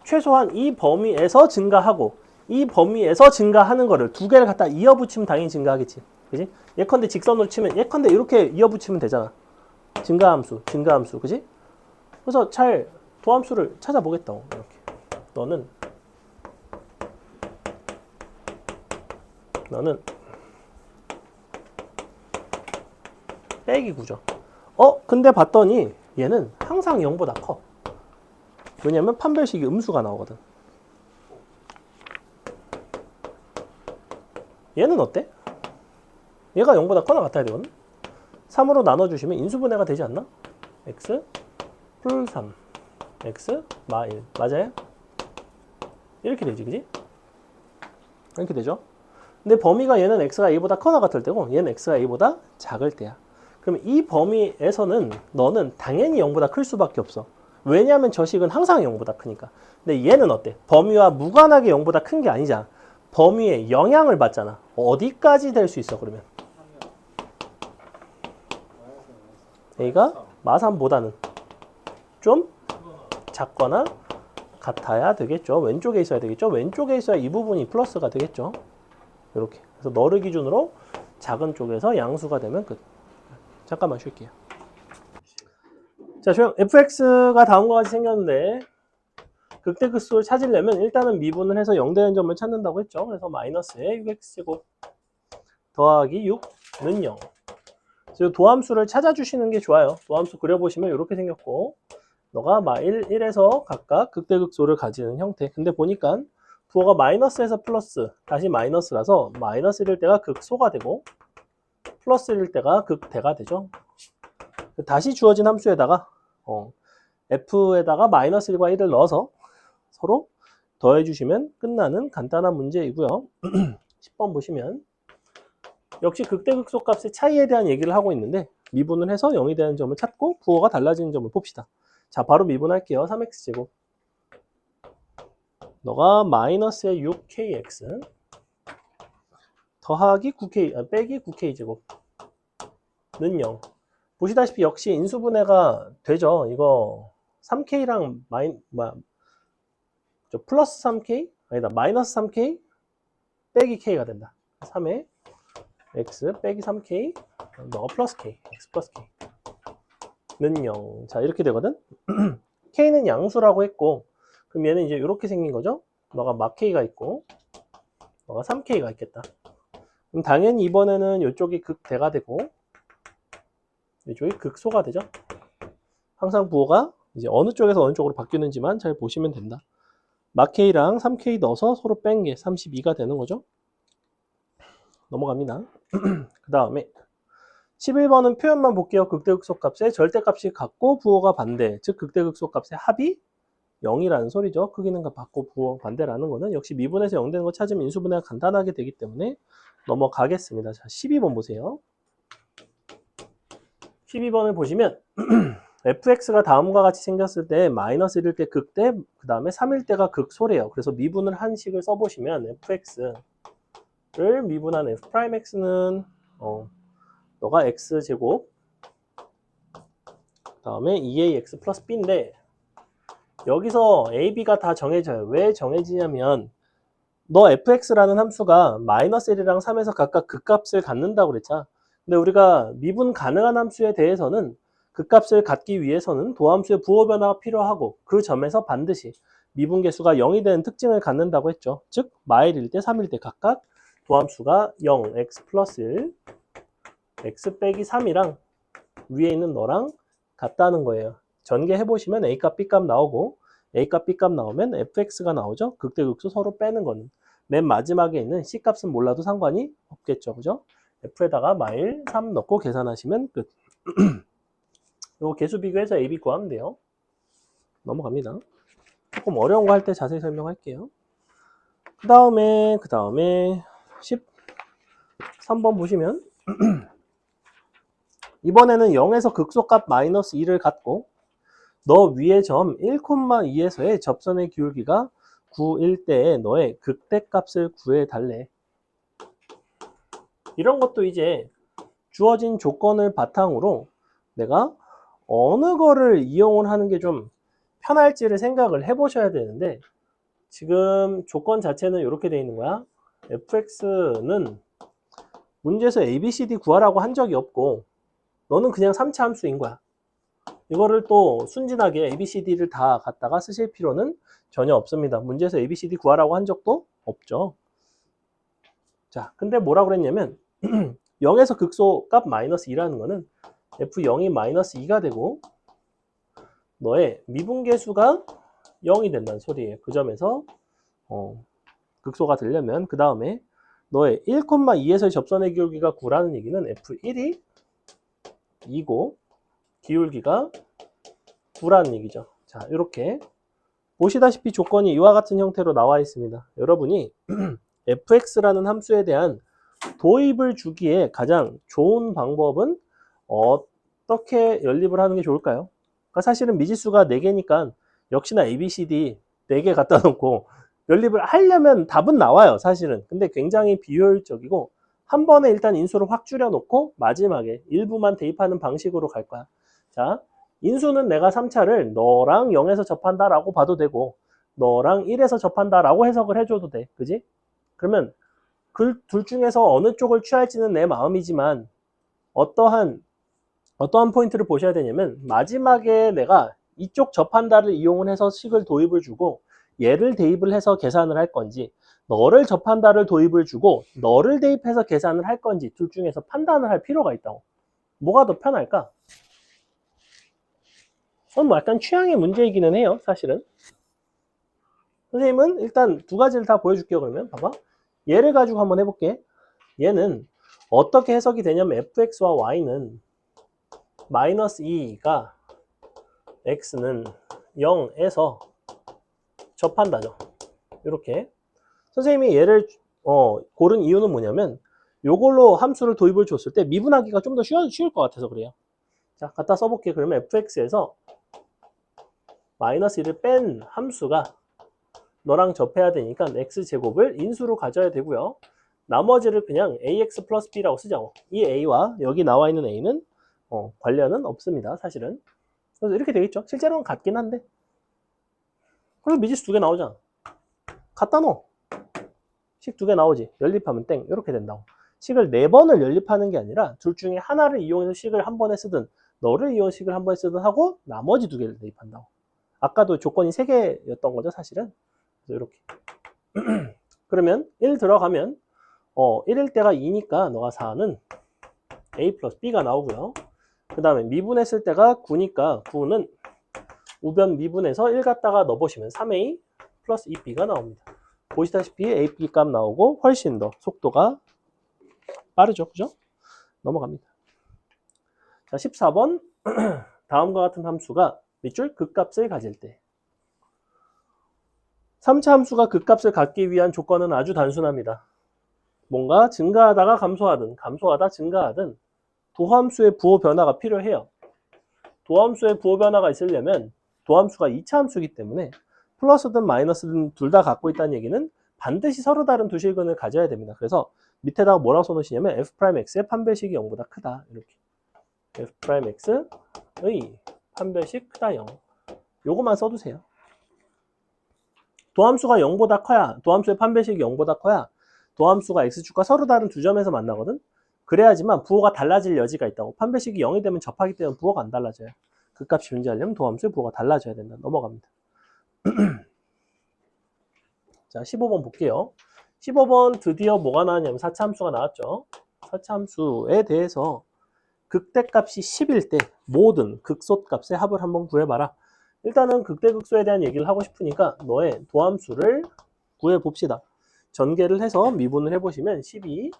최소한 이 범위에서 증가하고 이 범위에서 증가하는 거를 두 개를 갖다 이어붙이면 당연히 증가하겠지. 그지? 예컨대 직선으로 치면 예컨대 이렇게 이어붙이면 되잖아. 증가함수, 증가함수. 그지? 그래서 잘 도함수를 찾아보겠다고. 이렇게. 너는 빼기 9죠. 근데 봤더니 얘는 항상 0보다 커. 왜냐면 판별식이 음수가 나오거든. 얘는 어때? 얘가 0보다 커나 같아야 되거든. 3으로 나눠주시면 인수분해가 되지 않나? x 플 3 x 마 1 맞아요? 이렇게 되지, 그지? 이렇게 되죠. 근데 범위가 얘는 x가 a보다 커나 같을 때고 얘는 x가 a보다 작을 때야. 그럼 이 범위에서는 너는 당연히 0보다 클 수밖에 없어. 왜냐하면 저 식은 항상 0보다 크니까. 근데 얘는 어때? 범위와 무관하게 0보다 큰 게 아니잖아. 범위에 영향을 받잖아. 어디까지 될 수 있어 그러면? a가 마3보다는 좀 작거나 같아야 되겠죠. 왼쪽에 있어야 되겠죠. 왼쪽에 있어야 이 부분이 플러스가 되겠죠. 이렇게. 그래서 너를 기준으로 작은 쪽에서 양수가 되면 끝. 잠깐만 쉴게요. 자, 조용. fx가 다음과 같이 생겼는데 극대극소를 찾으려면 일단은 미분을 해서 0 되는 점을 찾는다고 했죠. 그래서 마이너스에 6x제곱 더하기 6는 0. 그래서 도함수를 찾아주시는 게 좋아요. 도함수 그려보시면 이렇게 생겼고 너가 1에서 각각 극대극소를 가지는 형태. 근데 보니까 부호가 마이너스에서 플러스 다시 마이너스라서 마이너스일 때가 극소가 되고 플러스일 때가 극대가 되죠. 다시 주어진 함수에다가 f에다가 마이너스 1과 1을 넣어서 서로 더해주시면 끝나는 간단한 문제이고요. 10번 보시면 역시 극대극소 값의 차이에 대한 얘기를 하고 있는데 미분을 해서 0이 되는 점을 찾고 부호가 달라지는 점을 봅시다. 자, 바로 미분할게요. 3x제곱 너가 마이너스의 6kx 더하기 9k 빼기 9k제곱 는 0. 보시다시피 역시 인수분해가 되죠. 이거 3k랑 플러스 3k? 아니다. 마이너스 3k 빼기 k가 된다. 3에 x 빼기 3k 너가 플러스 k, x 플러스 k 0. 자, 이렇게 되거든. K는 양수라고 했고, 그럼 얘는 이제 이렇게 생긴 거죠. 너가 막 K가 있고, 너가 3K가 있겠다. 그럼 당연히 이번에는 이쪽이 극대가 되고, 이쪽이 극소가 되죠. 항상 부호가 이제 어느 쪽에서 어느 쪽으로 바뀌는지만 잘 보시면 된다. 막 K랑 3K 넣어서 서로 뺀 게 32가 되는 거죠. 넘어갑니다. 그 다음에 11번은 표현만 볼게요. 극대극소값의 절대값이 같고 부호가 반대, 즉 극대극소값의 합이 0이라는 소리죠. 크기는 같고 부호 반대라는 거는 역시 미분에서 0 되는 거 찾으면 인수분해가 간단하게 되기 때문에 넘어가겠습니다. 자, 12번 보세요. 12번을 보시면 fx가 다음과 같이 생겼을 때 마이너스 1일 때 극대, 그 다음에 3일 때가 극소래요. 그래서 미분을 한 식을 써보시면 fx를 미분한 f'x는 너가 x제곱 그 다음에 2ax 플러스 b인데 여기서 a, b가 다 정해져요. 왜 정해지냐면 너 fx라는 함수가 마이너스 1이랑 3에서 각각 극값을 갖는다고 그랬잖아. 근데 우리가 미분 가능한 함수에 대해서는 극값을 갖기 위해서는 도함수의 부호 변화가 필요하고 그 점에서 반드시 미분 계수가 0이 되는 특징을 갖는다고 했죠. 즉 마일일 때 3일 때 각각 도함수가 0, x 플러스 1, x 빼기 3이랑 위에 있는 너랑 같다는 거예요. 전개해보시면 A값, B값 나오고 A값, B값 나오면 fx가 나오죠. 극대극소 서로 빼는 거는 맨 마지막에 있는 C값은 몰라도 상관이 없겠죠. 그죠? F에다가 마일 3 넣고 계산하시면 끝. 요거 개수 비교해서 A, B 구하면 돼요. 넘어갑니다. 조금 어려운 거 할 때 자세히 설명할게요. 그 다음에 13번 보시면 이번에는 0에서 극소값 마이너스 2를 갖고 너 위에 점 1,2에서의 접선의 기울기가 9일 때에 너의 극대값을 구해달래. 이런 것도 이제 주어진 조건을 바탕으로 내가 어느 거를 이용을 하는 게 좀 편할지를 생각을 해보셔야 되는데 지금 조건 자체는 이렇게 돼 있는 거야. fx는 문제에서 abcd 구하라고 한 적이 없고 너는 그냥 3차 함수인 거야. 이거를 또 순진하게 ABCD를 다 갖다가 쓰실 필요는 전혀 없습니다. 문제에서 ABCD 구하라고 한 적도 없죠. 자, 근데 뭐라고 그랬냐면 0에서 극소 값 마이너스 2라는 거는 F0이 마이너스 2가 되고 너의 미분계수가 0이 된다는 소리예요. 그 점에서 극소가 되려면 그 다음에 너의 1,2에서의 접선의 기울기가 9라는 얘기는 F1이 2고 기울기가 9라는 얘기죠. 자, 이렇게 보시다시피 조건이 이와 같은 형태로 나와 있습니다. 여러분이 fx라는 함수에 대한 도입을 주기에 가장 좋은 방법은 어떻게 연립을 하는 게 좋을까요? 그러니까 사실은 미지수가 4개니까 역시나 ABCD 4개 갖다 놓고 연립을 하려면 답은 나와요, 사실은. 근데 굉장히 비효율적이고 한 번에 일단 인수를 확 줄여놓고 마지막에 일부만 대입하는 방식으로 갈 거야. 자, 인수는 내가 3차를 너랑 0에서 접한다라고 봐도 되고 너랑 1에서 접한다라고 해석을 해줘도 돼. 그지? 그러면 그 둘 중에서 어느 쪽을 취할지는 내 마음이지만 어떠한 포인트를 보셔야 되냐면 마지막에 내가 이쪽 접한다를 이용을 해서 식을 도입을 주고 얘를 대입을 해서 계산을 할 건지 너를 접한다를 도입을 주고 너를 대입해서 계산을 할 건지 둘 중에서 판단을 할 필요가 있다고. 뭐가 더 편할까? 그건 뭐 약간 취향의 문제이기는 해요, 사실은. 선생님은 일단 두 가지를 다 보여줄게요. 그러면 봐봐. 얘를 가지고 한번 해볼게. 얘는 어떻게 해석이 되냐면 fx와 y는 마이너스 2가 x는 0에서 접한다죠. 이렇게. 선생님이 얘를 고른 이유는 뭐냐면 요걸로 함수를 도입을 줬을 때 미분하기가 좀 더 쉬울 것 같아서 그래요. 자, 갖다 써볼게. 그러면 fx에서 마이너스 1을 뺀 함수가 너랑 접해야 되니까 x제곱을 인수로 가져야 되고요. 나머지를 그냥 ax 플러스 b라고 쓰자고. 이 a와 여기 나와 있는 a는 관련은 없습니다, 사실은. 그래서 이렇게 되겠죠. 실제로는 같긴 한데. 그리고 미지수 2개 나오잖아. 갖다 넣어. 식 2개 나오지. 연립하면 땡. 이렇게 된다고. 식을 4번을 연립하는 게 아니라 둘 중에 하나를 이용해서 식을 한 번에 쓰든 너를 이어식을 한 번 쓰든 하고 나머지 두 개를 대입한다고. 아까도 조건이 3개였던 거죠, 사실은. 그래서 이렇게. 그러면 1 들어가면 1일 때가 2니까 너가 4는 A 플러스 B가 나오고요. 그 다음에 미분했을 때가 9니까 9는 우변 미분해서 1 갖다가 넣어보시면 3A 플러스 2B가 나옵니다. 보시다시피 A, B 값 나오고 훨씬 더 속도가 빠르죠. 그죠? 넘어갑니다. 자, 14번. 다음과 같은 함수가 밑줄 극값을 가질 때. 3차 함수가 극값을 갖기 위한 조건은 아주 단순합니다. 뭔가 증가하다가 감소하든 감소하다 증가하든 도함수의 부호 변화가 필요해요. 도함수의 부호 변화가 있으려면 도함수가 2차 함수이기 때문에 플러스든 마이너스든 둘 다 갖고 있다는 얘기는 반드시 서로 다른 두 실근을 가져야 됩니다. 그래서 밑에다가 뭐라고 써놓으시냐면 f'x의 판별식이 0보다 크다. 이렇게 f'x의 판별식 크다 0. 요거만 써두세요. 도함수가 0보다 커야, 도함수의 판별식이 0보다 커야 도함수가 x축과 서로 다른 두 점에서 만나거든. 그래야지만 부호가 달라질 여지가 있다고. 판별식이 0이 되면 접하기 때문에 부호가 안 달라져요. 그 값이 존재하려면 도함수의 부호가 달라져야 된다. 넘어갑니다. 자, 15번 볼게요. 15번 드디어 뭐가 나왔냐면 4차 함수가 나왔죠. 4차 함수에 대해서 극대값이 10일 때 모든 극소값의 합을 한번 구해봐라. 일단은 극대극소에 대한 얘기를 하고 싶으니까 너의 도함수를 구해봅시다. 전개를 해서 미분을 해보시면 12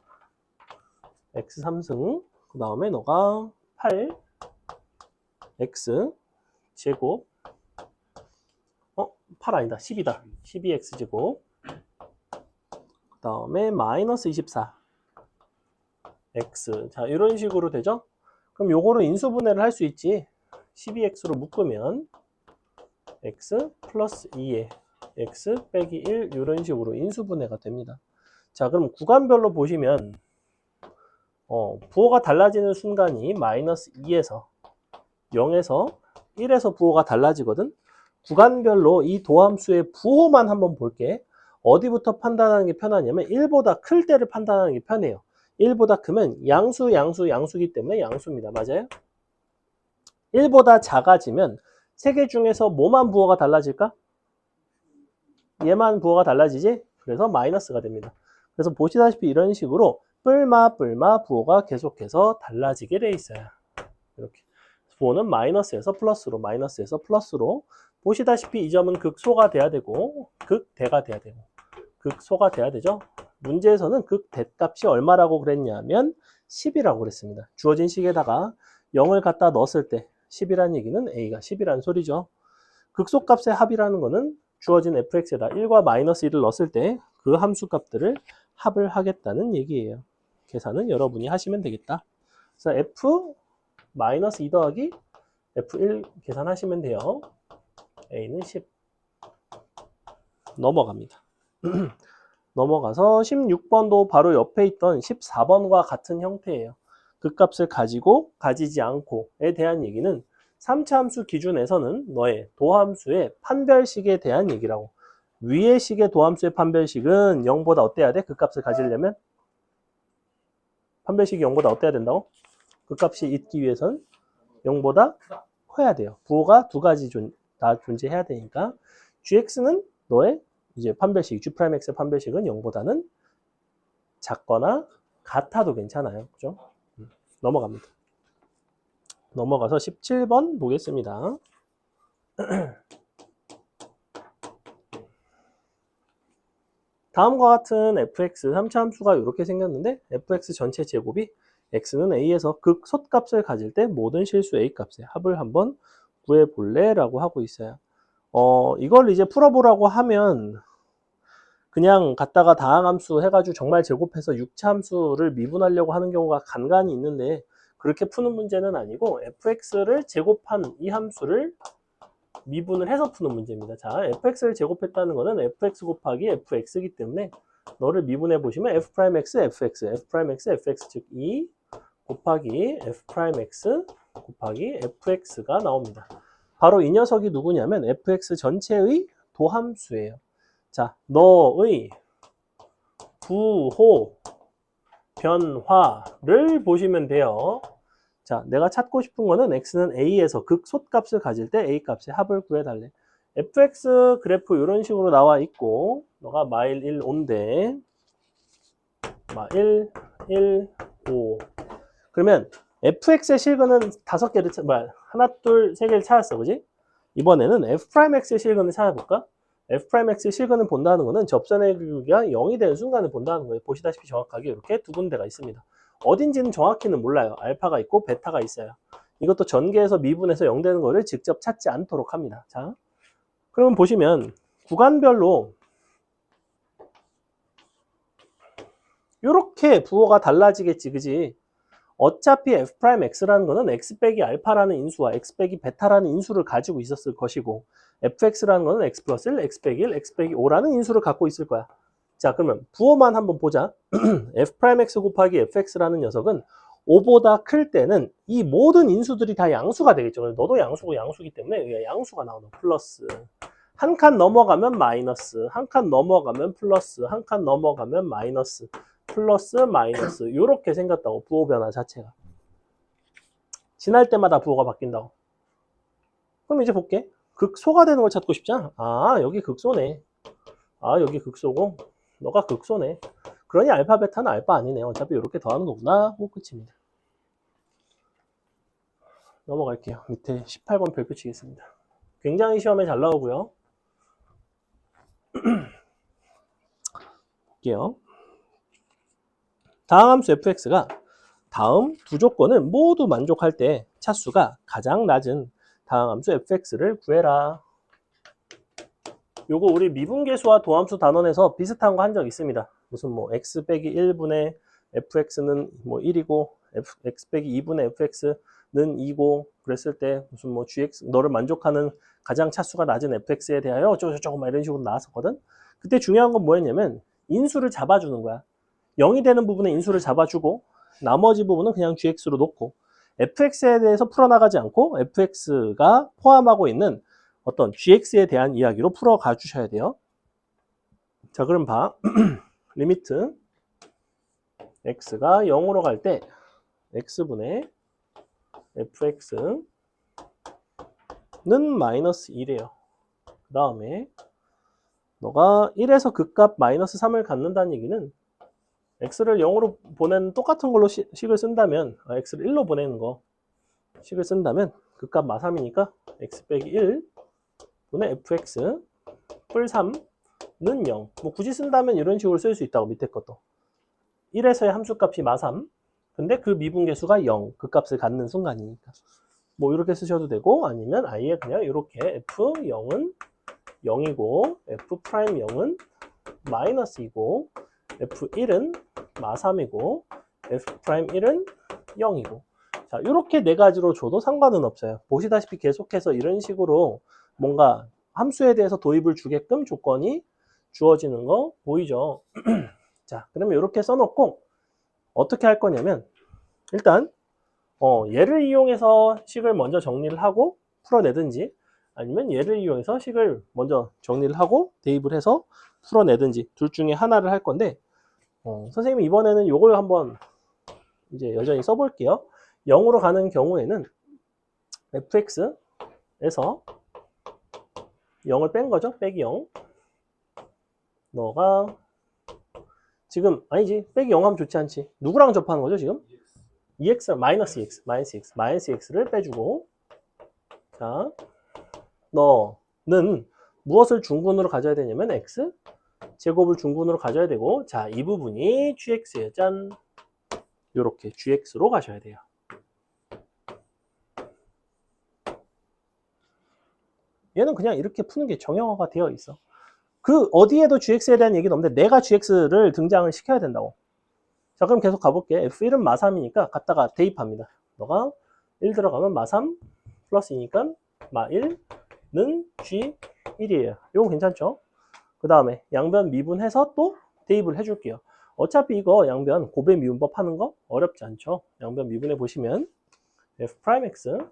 x 3승 그 다음에 너가 8 x 제곱 8 아니다 10이다 12x 제곱 그 다음에 마이너스 24 x 자 이런 식으로 되죠. 그럼 요거로 인수분해를 할 수 있지. 12x로 묶으면 x 플러스 2에 x 빼기 1 이런 식으로 인수분해가 됩니다. 자 그럼 구간별로 보시면 부호가 달라지는 순간이 마이너스 2에서 0에서 1에서 부호가 달라지거든. 구간별로 이 도함수의 부호만 한번 볼게. 어디부터 판단하는 게 편하냐면 1보다 클 때를 판단하는 게 편해요. 1보다 크면 양수이기 때문에 양수입니다. 맞아요? 1보다 작아지면 세 개 중에서 뭐만 부호가 달라질까? 얘만 부호가 달라지지? 그래서 마이너스가 됩니다. 그래서 보시다시피 이런 식으로 뿔마 부호가 계속해서 달라지게 돼 있어요. 이렇게 부호는 마이너스에서 플러스로 마이너스에서 플러스로 보시다시피 이 점은 극소가 돼야 되고 극대가 돼야 되고 극소가 돼야 되죠. 문제에서는 극대값이 얼마라고 그랬냐면 10이라고 그랬습니다. 주어진 식에다가 0을 갖다 넣었을 때 10이라는 얘기는 A가 10이라는 소리죠. 극소값의 합이라는 거는 주어진 fx에다 1과 마이너스 1을 넣었을 때 그 함수 값들을 합을 하겠다는 얘기예요. 계산은 여러분이 하시면 되겠다. 그래서 f 마이너스 2 더하기 f1 계산하시면 돼요. A는 10 넘어갑니다. 넘어가서 16번도 바로 옆에 있던 14번과 같은 형태예요. 그 값을 가지고 가지지 않고에 대한 얘기는 3차 함수 기준에서는 너의 도함수의 판별식에 대한 얘기라고. 위의 식의 도함수의 판별식은 0보다 어때야 돼? 그 값을 가지려면? 판별식이 0보다 어때야 된다고? 그 값이 있기 위해서는 0보다 커야 돼요. 부호가 두 가지 다 존재해야 되니까. gx는 너의 이제 판별식, G'X의 판별식은 0보다는 작거나 같아도 괜찮아요. 그죠? 넘어갑니다. 넘어가서 17번 보겠습니다. 다음과 같은 fx 3차 함수가 이렇게 생겼는데 fx 전체 제곱이 x는 a에서 극소값을 가질 때 모든 실수 a 값의 합을 한번 구해볼래? 라고 하고 있어요. 이걸 이제 풀어보라고 하면 그냥 갖다가 다항함수 해가지고 정말 제곱해서 6차 함수를 미분하려고 하는 경우가 간간히 있는데 그렇게 푸는 문제는 아니고 fx를 제곱한 이 함수를 미분을 해서 푸는 문제입니다. 자, fx를 제곱했다는 것은 fx 곱하기 fx이기 때문에 너를 미분해 보시면 f'x, fx, f'x, fx 즉 2 곱하기 f'x 곱하기 fx가 나옵니다. 바로 이 녀석이 누구냐면 fx 전체의 도함수예요. 자, 너의 부호 변화를 보시면 돼요. 자, 내가 찾고 싶은 거는 x는 a에서 극소값을 가질 때 a 값의 합을 구해달래. fx 그래프 이런 식으로 나와 있고 너가 마일 1 온대. 마일 1 5. 그러면 fx의 실근은 5개를 하나 둘 세 개를 찾았어, 그지? 이번에는 f'x의 실근을 찾아볼까? f'x의 실근을 본다는 거는 접선의 길이가 0이 되는 순간을 본다는 거예요. 보시다시피 정확하게 이렇게 두 군데가 있습니다. 어딘지는 정확히는 몰라요. 알파가 있고 베타가 있어요. 이것도 전개해서 미분해서 0 되는 거를 직접 찾지 않도록 합니다. 자, 그러면 보시면 구간별로 이렇게 부호가 달라지겠지, 그지? 어차피 f'x라는 거는 x 빼기 알파라는 인수와 x 빼기 베타라는 인수를 가지고 있었을 것이고 fx라는 거는 x 플러스 1, x 빼기 1, x 빼기 5라는 인수를 갖고 있을 거야. 자, 그러면 부호만 한번 보자. f'x 곱하기 fx라는 녀석은 5보다 클 때는 이 모든 인수들이 다 양수가 되겠죠. 너도 양수고 양수기 때문에 여기가 양수가 나오는 플러스. 한 칸 넘어가면 마이너스, 한 칸 넘어가면 플러스, 한 칸 넘어가면 마이너스, 플러스, 마이너스 이렇게 생겼다고 부호 변화 자체가. 지날 때마다 부호가 바뀐다고. 그럼 이제 볼게. 극소가 되는 걸 찾고 싶잖아. 아, 여기 극소네. 아, 여기 극소고 너가 극소네. 그러니 알파 베타는 알파 아니네. 어차피 이렇게 더하는 거구나 하고 끝입니다. 넘어갈게요. 밑에 18번 별표 치겠습니다. 굉장히 시험에 잘 나오고요. 볼게요. 다음 함수 fx가 다음 두 조건을 모두 만족할 때 차수가 가장 낮은 다음 함수 fx를 구해라. 요거 우리 미분계수와 도함수 단원에서 비슷한 거 한 적 있습니다. 무슨 뭐 x 빼기 1분의 fx는 뭐 1이고 x 빼기 2분의 fx는 2고 그랬을 때 무슨 뭐 gx 너를 만족하는 가장 차수가 낮은 fx에 대하여 어쩌고저쩌고 막 이런 식으로 나왔었거든. 그때 중요한 건 뭐였냐면 인수를 잡아주는 거야. 0이 되는 부분에 인수를 잡아주고 나머지 부분은 그냥 gx로 놓고 fx에 대해서 풀어나가지 않고 fx가 포함하고 있는 어떤 gx에 대한 이야기로 풀어가 주셔야 돼요. 자, 그럼 봐. 리미트 x가 0으로 갈 때 x분의 fx는 마이너스 1이에요. 그 다음에 너가 1에서 극값 마이너스 3을 갖는다는 얘기는 x를 0으로 보내는 똑같은 걸로 식을 쓴다면 x를 1로 보내는 거 식을 쓴다면 극값 마3이니까 x 빼기 1 분의 fx 뿔 3는 0. 뭐 굳이 쓴다면 이런 식으로 쓸 수 있다고 밑에 것도. 1에서의 함수값이 마3. 근데 그 미분계수가 0. 그 값을 갖는 순간이니까. 뭐 이렇게 쓰셔도 되고 아니면 아예 그냥 이렇게 f0은 0이고 f'0은 마이너스이고 f1은 마3이고 f'1은 0이고 자, 이렇게 네 가지로 줘도 상관은 없어요. 보시다시피 계속해서 이런 식으로 뭔가 함수에 대해서 도입을 주게끔 조건이 주어지는 거 보이죠? 자, 그러면 이렇게 써놓고 어떻게 할 거냐면 일단 얘를 이용해서 식을 먼저 정리를 하고 풀어내든지 아니면 얘를 이용해서 식을 먼저 정리를 하고 대입을 해서 풀어내든지 둘 중에 하나를 할 건데 선생님이 이번에는 이걸 한번 이제 여전히 써볼게요. 0으로 가는 경우에는 fx에서 0을 뺀 거죠. 빼기 0. 너가 지금 아니지. 빼기 0 하면 좋지 않지. 누구랑 접하는 거죠 지금? EX, 마이너스 EX, 마이너스 EX를 빼주고 자, 너는 무엇을 중분으로 가져야 되냐면 X 제곱을 중분으로 가져야 되고 자, 이 부분이 GX예요. 짠. 요렇게 GX로 가셔야 돼요. 얘는 그냥 이렇게 푸는 게 정형화가 되어 있어. 그 어디에도 GX에 대한 얘기는 없는데 내가 GX를 등장을 시켜야 된다고. 자, 그럼 계속 가볼게. F1은 마3이니까 갖다가 대입합니다. 너가 1 들어가면 마3 플러스 2니까 마1는 G1이에요. 이거 괜찮죠? 그 다음에 양변 미분해서 또 대입을 해줄게요. 어차피 이거 양변 고배 미분법 하는 거 어렵지 않죠? 양변 미분해 보시면 F'X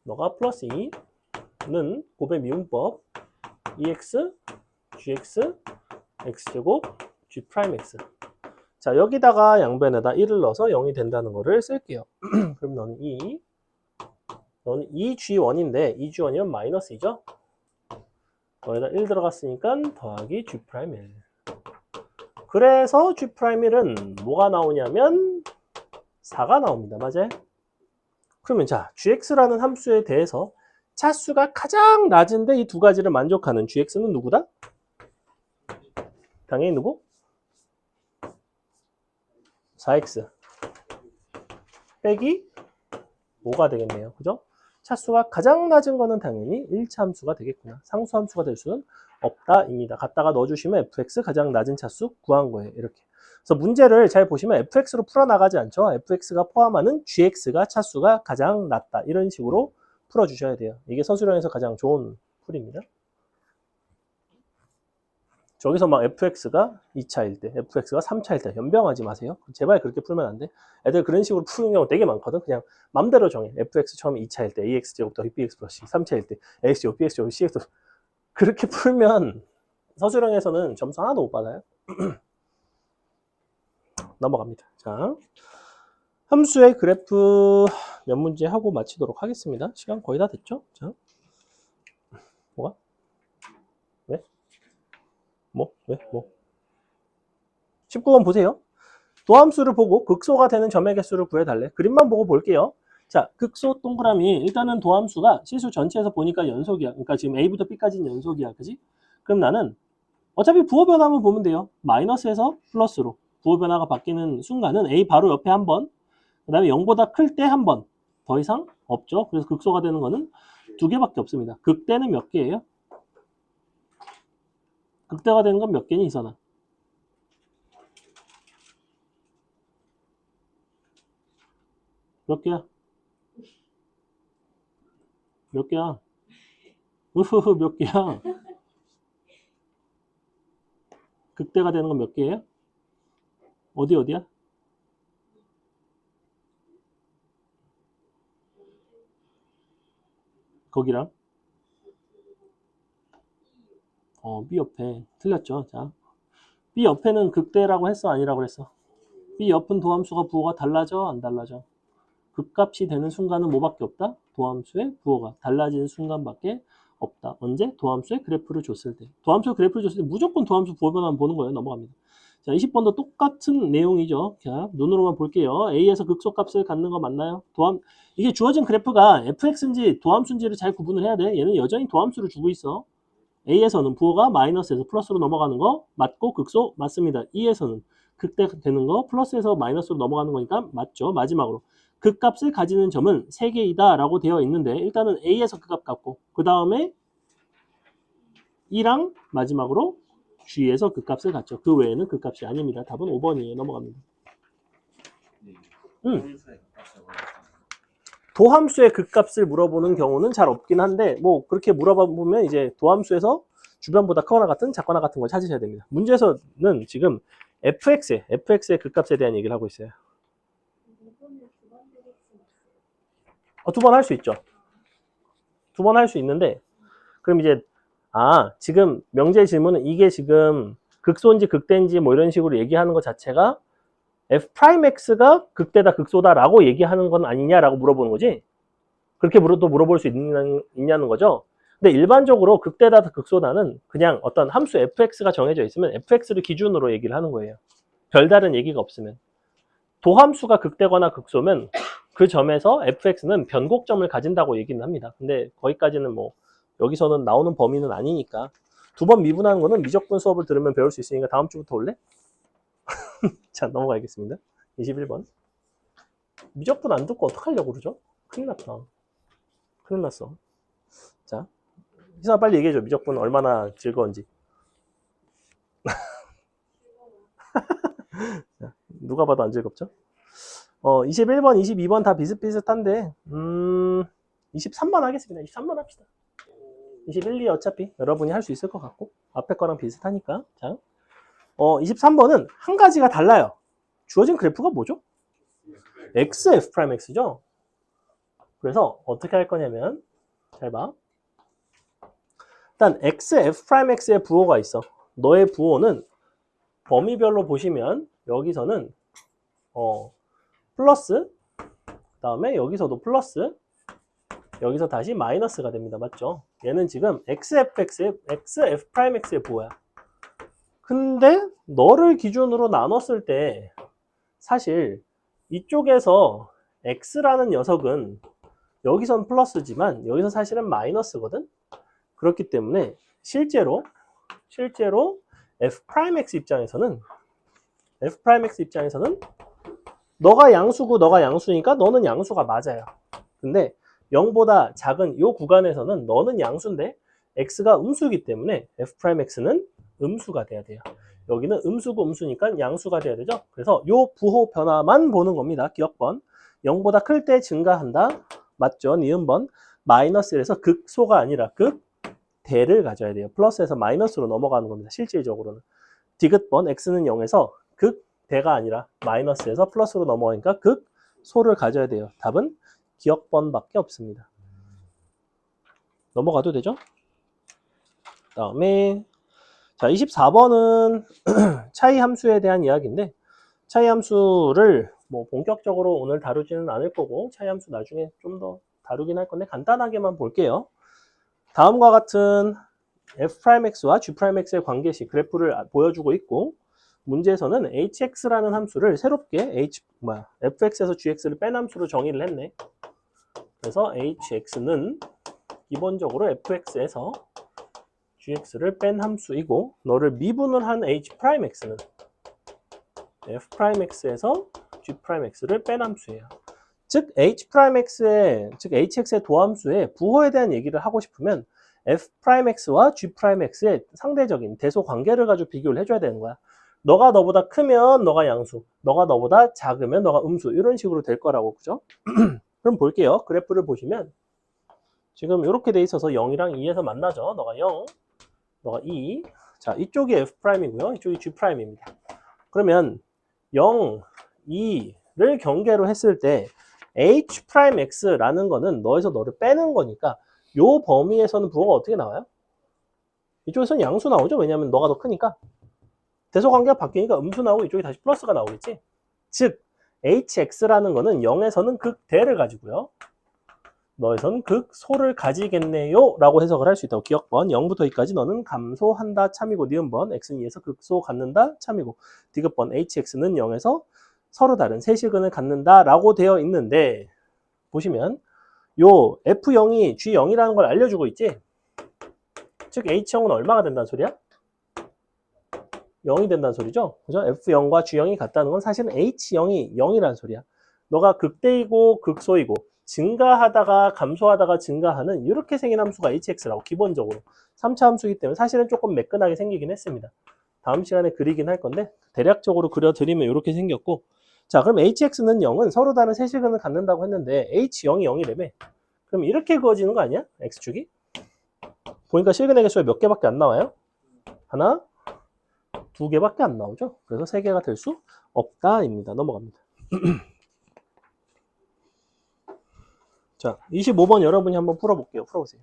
너가 플러스 2는 고배 미분법 EX, GX, X제곱, G'X 자, 여기다가 양변에다 1을 넣어서 0이 된다는 거를 쓸게요. 그럼 너는 너는 2G1인데 2G1이면 마이너스 2죠? 거기다 1 들어갔으니까 더하기 G'1. 그래서 G'1은 뭐가 나오냐면 4가 나옵니다. 맞아요? 그러면 자, gx라는 함수에 대해서 차수가 가장 낮은데 이 두 가지를 만족하는 gx는 누구다? 당연히 누구? 4x 빼기 5가 되겠네요. 그죠? 차수가 가장 낮은 거는 당연히 1차 함수가 되겠구나. 상수 함수가 될 수는 없다입니다. 갖다가 넣어주시면 fx 가장 낮은 차수 구한 거예요. 이렇게. 그래서 문제를 잘 보시면 fx로 풀어나가지 않죠. fx가 포함하는 gx가 차수가 가장 낮다. 이런 식으로 풀어주셔야 돼요. 이게 서술형에서 가장 좋은 풀입니다. 저기서 막 fx가 2차일 때, fx가 3차일 때 연병하지 마세요. 제발 그렇게 풀면 안 돼. 애들 그런 식으로 푸는 경우 되게 많거든. 그냥 맘대로 정해. fx 처음에 2차일 때, ax제곱 더하기 bx 플러스 c, 3차일 때, x제곱, bx제곱, cx 그렇게 풀면 서술형에서는 점수 하나도 못 받아요. 넘어갑니다. 자, 함수의 그래프 몇 문제 하고 마치도록 하겠습니다. 시간 거의 다 됐죠? 자, 뭐가? 왜? 왜? 19번 보세요. 도함수를 보고 극소가 되는 점의 개수를 구해달래. 그림만 보고 볼게요. 자, 극소 동그라미. 일단은 도함수가 실수 전체에서 보니까 연속이야. 그러니까 지금 A부터 B까지는 연속이야. 그지? 그럼 나는 어차피 부호 변화만 보면 돼요. 마이너스에서 플러스로. 부호 변화가 바뀌는 순간은 A 바로 옆에 한 번, 그 다음에 0보다 클 때 한 번. 더 이상 없죠. 그래서 극소가 되는 거는 두 개밖에 없습니다. 극대는 몇 개예요? 극대가 되는 건 몇 개니, 이선아? 몇 개야? 몇 개야? 으흐흐, 몇 개야? 극대가 되는 건 몇 개예요? 어디야? 거기랑 B 옆에 틀렸죠. 자, B 옆에는 극대라고 했어, 아니라고 했어? B 옆은 도함수가 부호가 달라져, 안 달라져? 극값이 되는 순간은 뭐밖에 없다? 도함수의 부호가 달라지는 순간밖에 없다. 언제? 도함수의 그래프를 줬을 때. 도함수의 그래프를 줬을 때 무조건 도함수 부호 변화만 보는 거예요. 넘어갑니다. 자, 20번도 똑같은 내용이죠. 자, 눈으로만 볼게요. A에서 극소값을 갖는 거 맞나요? 이게 주어진 그래프가 fx인지 도함수인지를 잘 구분을 해야 돼. 얘는 여전히 도함수를 주고 있어. A에서는 부호가 마이너스에서 플러스로 넘어가는 거 맞고 극소 맞습니다. E에서는 극대 되는 거 플러스에서 마이너스로 넘어가는 거니까 맞죠. 마지막으로 극값을 가지는 점은 3개이다 라고 되어 있는데 일단은 A에서 극값 갖고 그 다음에 E랑 마지막으로 G에서 극값을 갖죠. 그 외에는 극값이 아닙니다. 답은 5번이에요. 넘어갑니다. 도함수의 극값을 물어보는 경우는 잘 없긴 한데 뭐 그렇게 물어봐 보면 이제 도함수에서 주변보다 크거나 같은 작거나 같은 걸 찾으셔야 됩니다. 문제에서는 지금 fx의 극값에 대한 얘기를 하고 있어요. 두 번 할 수 있죠. 두 번 할 수 있는데 그럼 이제 지금 명제의 질문은 이게 지금 극소인지 극대인지 뭐 이런 식으로 얘기하는 것 자체가 f'x가 극대다 극소다라고 얘기하는 건 아니냐라고 물어보는 거지. 그렇게 또 물어볼 수 있냐는 거죠. 근데 일반적으로 극대다 극소다는 그냥 어떤 함수 fx가 정해져 있으면 fx를 기준으로 얘기를 하는 거예요. 별다른 얘기가 없으면. 도함수가 극대거나 극소면 그 점에서 fx는 변곡점을 가진다고 얘기는 합니다. 근데 거기까지는 뭐 여기서는 나오는 범위는 아니니까 두 번 미분하는 거는 미적분 수업을 들으면 배울 수 있으니까 다음 주부터 올래? 자, 넘어가겠습니다. 21번. 미적분 안 듣고 어떡하려고 그러죠? 큰일 났다. 큰일 났어. 자, 희선아 빨리 얘기해줘. 미적분 얼마나 즐거운지. 누가 봐도 안 즐겁죠? 21번, 22번 다 비슷비슷한데 23번 하겠습니다. 23번 합시다. 21, 2 어차피 여러분이 할 수 있을 것 같고 앞에 거랑 비슷하니까. 자, 23번은 한 가지가 달라요. 주어진 그래프가 뭐죠? x, f'x죠? 그래서 어떻게 할 거냐면 잘 봐. 일단 x, f'x의 부호가 있어. 너의 부호는 범위별로 보시면 여기서는 플러스, 그 다음에 여기서도 플러스, 여기서 다시 마이너스가 됩니다. 맞죠? 얘는 지금 xfx의 부호야. 근데 너를 기준으로 나눴을 때 사실 이쪽에서 x라는 녀석은 여기선 플러스지만 여기서 사실은 마이너스거든. 그렇기 때문에 실제로 f'x 입장에서는 너가 양수고 너가 양수니까 너는 양수가 맞아요. 근데 0보다 작은 이 구간에서는 너는 양수인데 x가 음수이기 때문에 f'x는 음수가 돼야 돼요. 여기는 음수고 음수니까 양수가 돼야 되죠. 그래서 이 부호 변화만 보는 겁니다. 기억번. 0보다 클 때 증가한다. 맞죠? 니은번. 마이너스 1에서 극소가 아니라 극대를 가져야 돼요. 플러스에서 마이너스로 넘어가는 겁니다. 실질적으로는. 디귿번. x는 0에서 극대가 아니라 마이너스에서 플러스로 넘어가니까 극소를 가져야 돼요. 답은 기억번밖에 없습니다. 넘어가도 되죠? 다음에 자 24번은 차이 함수에 대한 이야기인데 차이 함수를 뭐 본격적으로 오늘 다루지는 않을 거고 차이 함수 나중에 좀 더 다루긴 할 건데 간단하게만 볼게요. 다음과 같은 f'x와 g'x의 관계식 그래프를 보여주고 있고 문제에서는 hx라는 함수를 새롭게 fx에서 gx를 뺀 함수로 정의를 했네. 그래서 hx는 기본적으로 fx에서 gx를 뺀 함수이고 너를 미분을 한 h'x는 f'x에서 g'x를 뺀 함수예요. 즉 hx의 도함수의 부호에 대한 얘기를 하고 싶으면 f'x와 g'x의 상대적인 대소 관계를 가지고 비교를 해줘야 되는 거야. 너가 너보다 크면 너가 양수, 너가 너보다 작으면 너가 음수 이런 식으로 될 거라고. 그죠? 그럼 볼게요. 그래프를 보시면 지금 이렇게 돼 있어서 0이랑 2에서 만나죠. 너가 0, 너가 2. 자, 이쪽이 f'이고요. 이쪽이 g'입니다. 그러면 0, 2를 경계로 했을 때 h'x라는 거는 너에서 너를 빼는 거니까 요 범위에서는 부호가 어떻게 나와요? 이쪽에서는 양수 나오죠. 왜냐하면 너가 더 크니까. 대소관계가 바뀌니까 음수 나오고 이쪽에 다시 플러스가 나오겠지. 즉 hx라는 거는 0에서는 극대를 가지고요. 너에서는 극소를 가지겠네요 라고 해석을 할 수 있다고. 기억번 0부터 2까지 너는 감소한다 참이고 니은번 x는 2에서 극소 갖는다 참이고 디귿번 hx는 0에서 서로 다른 세시근을 갖는다 라고 되어 있는데 보시면 요 f0이 g0이라는 걸 알려주고 있지. 즉 h0은 얼마가 된다는 소리야? 0이 된다는 소리죠. 그죠? f0과 g0이 같다는 건 사실은 h0이 0이라는 소리야. 너가 극대이고 극소이고 증가하다가 감소하다가 증가하는 이렇게 생긴 함수가 hx라고. 기본적으로 3차 함수이기 때문에 사실은 조금 매끈하게 생기긴 했습니다. 다음 시간에 그리긴 할 건데 대략적으로 그려드리면 이렇게 생겼고 자 그럼 hx는 0은 서로 다른 세시근을 갖는다고 했는데 h0이 0이라며. 그럼 이렇게 그어지는 거 아니야? x축이? 보니까 실근의 개수가 몇 개밖에 안 나와요? 하나, 두 개밖에 안 나오죠. 그래서 세 개가 될 수 없다입니다. 넘어갑니다. 자, 25번 여러분이 한번 풀어볼게요. 풀어보세요.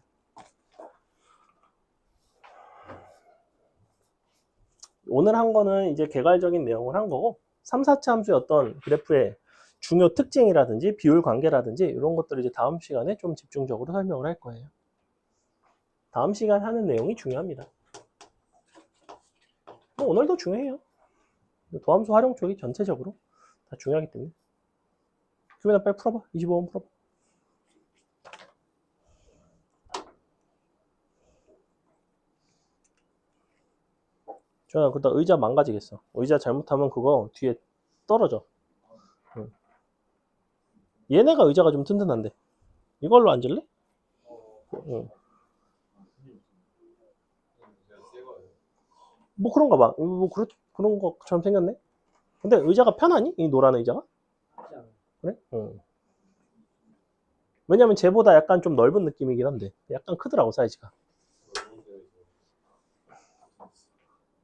오늘 한 거는 이제 개괄적인 내용을 한 거고 3, 4차 함수의 어떤 그래프의 중요 특징이라든지 비율 관계라든지 이런 것들을 이제 다음 시간에 좀 집중적으로 설명을 할 거예요. 다음 시간 하는 내용이 중요합니다. 뭐 오늘도 중요해요. 도함수 활용 쪽이 전체적으로 다 중요하기 때문에. 규민아 빨리 풀어봐. 25번 풀어봐. 조현아 그러다 의자 망가지겠어. 의자 잘못하면 그거 뒤에 떨어져. 응. 얘네가 의자가 좀 튼튼한데 이걸로 앉을래? 응. 뭐 그런가 봐. 뭐 그런 것처럼 생겼네. 근데 의자가 편하니? 이 노란 의자가? 그래? 응. 왜냐면 쟤보다 약간 좀 넓은 느낌이긴 한데 약간 크더라고 사이즈가.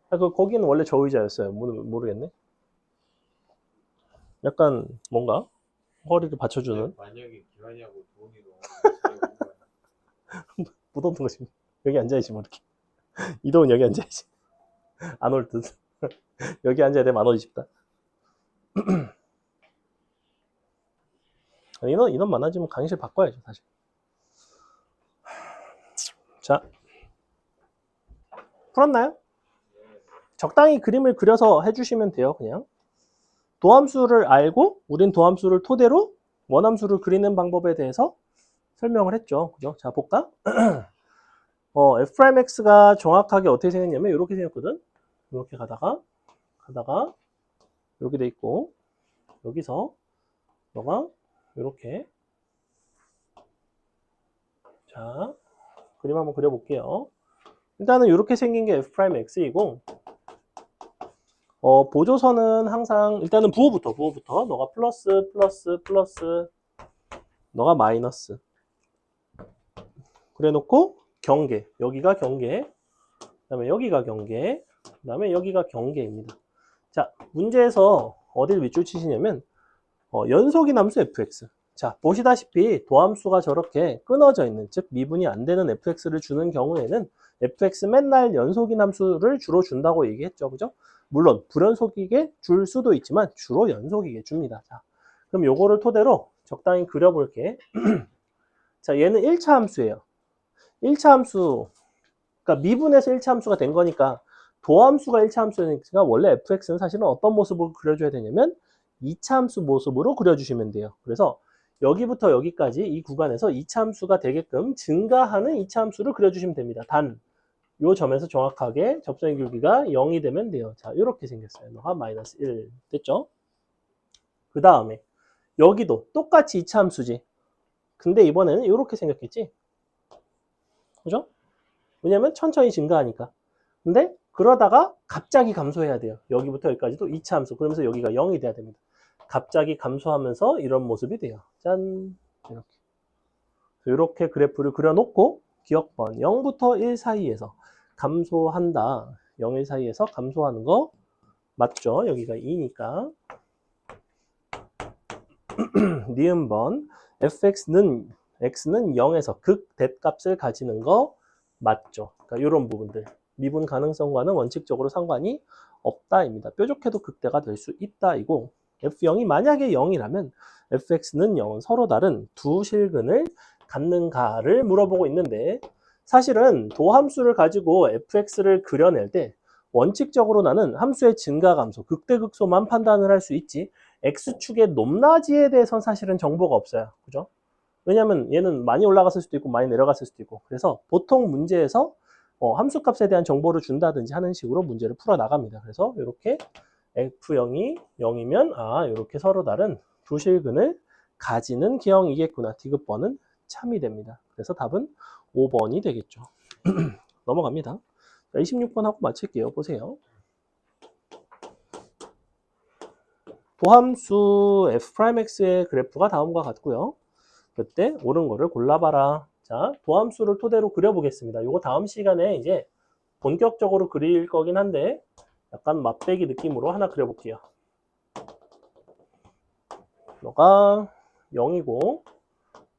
거기는 원래 저 의자였어요. 모르겠네. 약간 뭔가 허리를 받쳐주는. 만약에 기환이하고 도훈이도 못 얻는 거지. 여기 앉아야지 뭐 이렇게. 이동은 여기 앉아야지. 안 올 듯. 여기 앉아야 되면 안 오지 싶다. 인원 많아지면 강의실 바꿔야죠, 사실. 자, 풀었나요? 적당히 그림을 그려서 해주시면 돼요, 그냥. 도함수를 알고, 우린 도함수를 토대로 원함수를 그리는 방법에 대해서 설명을 했죠. 그죠? 자, 볼까? F'X가 정확하게 어떻게 생겼냐면, 이렇게 생겼거든? 이렇게 가다가, 이렇게 돼 있고, 여기서, 너가, 이렇게. 자, 그림 한번 그려볼게요. 일단은 이렇게 생긴 게 F'X이고, 보조선은 항상, 일단은 부호부터. 너가 플러스, 너가 마이너스. 그래 놓고, 경계. 여기가 경계. 그 다음에 여기가 경계. 그 다음에 여기가 경계입니다. 자, 문제에서 어디를 밑줄 치시냐면, 연속인 함수 fx. 자, 보시다시피 도함수가 저렇게 끊어져 있는, 즉 미분이 안 되는 fx를 주는 경우에는 fx 맨날 연속인 함수를 주로 준다고 얘기했죠. 그죠? 물론 불연속이게 줄 수도 있지만 주로 연속이게 줍니다. 자, 그럼 요거를 토대로 적당히 그려볼게. 자, 얘는 1차 함수예요. 1차 함수, 그러니까 미분에서 1차 함수가 된 거니까 도함수가 1차 함수니까 원래 fx는 사실은 어떤 모습으로 그려줘야 되냐면 2차 함수 모습으로 그려주시면 돼요. 그래서 여기부터 여기까지 이 구간에서 2차 함수가 되게끔 증가하는 2차 함수를 그려주시면 됩니다. 단, 요 점에서 정확하게 접선의 길이가 0이 되면 돼요. 자, 이렇게 생겼어요. 너가 마이너스 1 됐죠? 그 다음에 여기도 똑같이 2차 함수지. 근데 이번에는 이렇게 생겼겠지? 그죠? 왜냐면 천천히 증가하니까. 근데 그러다가 갑자기 감소해야 돼요. 여기부터 여기까지도 2차 함수. 그러면서 여기가 0이 돼야 됩니다. 갑자기 감소하면서 이런 모습이 돼요. 짠. 이렇게 그래프를 그려놓고 기억번 0부터 1 사이에서 감소한다. 0, 1 사이에서 감소하는 거 맞죠? 여기가 2니까. 니은번 fx는 x는 0에서 극 대값을 가지는 거 맞죠? 그러니까 이런 부분들. 미분 가능성과는 원칙적으로 상관이 없다입니다. 뾰족해도 극대가 될 수 있다이고 f0이 만약에 0이라면 fx는 0은 서로 다른 두 실근을 갖는가를 물어보고 있는데 사실은 도함수를 가지고 fx를 그려낼 때 원칙적으로 나는 함수의 증가 감소, 극대극소만 판단을 할 수 있지 x축의 높낮이에 대해서는 사실은 정보가 없어요. 그죠? 왜냐하면 얘는 많이 올라갔을 수도 있고 많이 내려갔을 수도 있고 그래서 보통 문제에서 함수값에 대한 정보를 준다든지 하는 식으로 문제를 풀어 나갑니다. 그래서 이렇게 f0이 0이면 이렇게 서로 다른 두 실근을 가지는 계형이겠구나. 디귿번은 참이 됩니다. 그래서 답은 5번이 되겠죠. 넘어갑니다. 26번 하고 마칠게요. 보세요. 도함수 f'x의 그래프가 다음과 같고요. 그때 옳은 거를 골라봐라. 자, 도함수를 토대로 그려보겠습니다. 이거 다음 시간에 이제 본격적으로 그릴 거긴 한데 약간 맛배기 느낌으로 하나 그려볼게요. 너가 0이고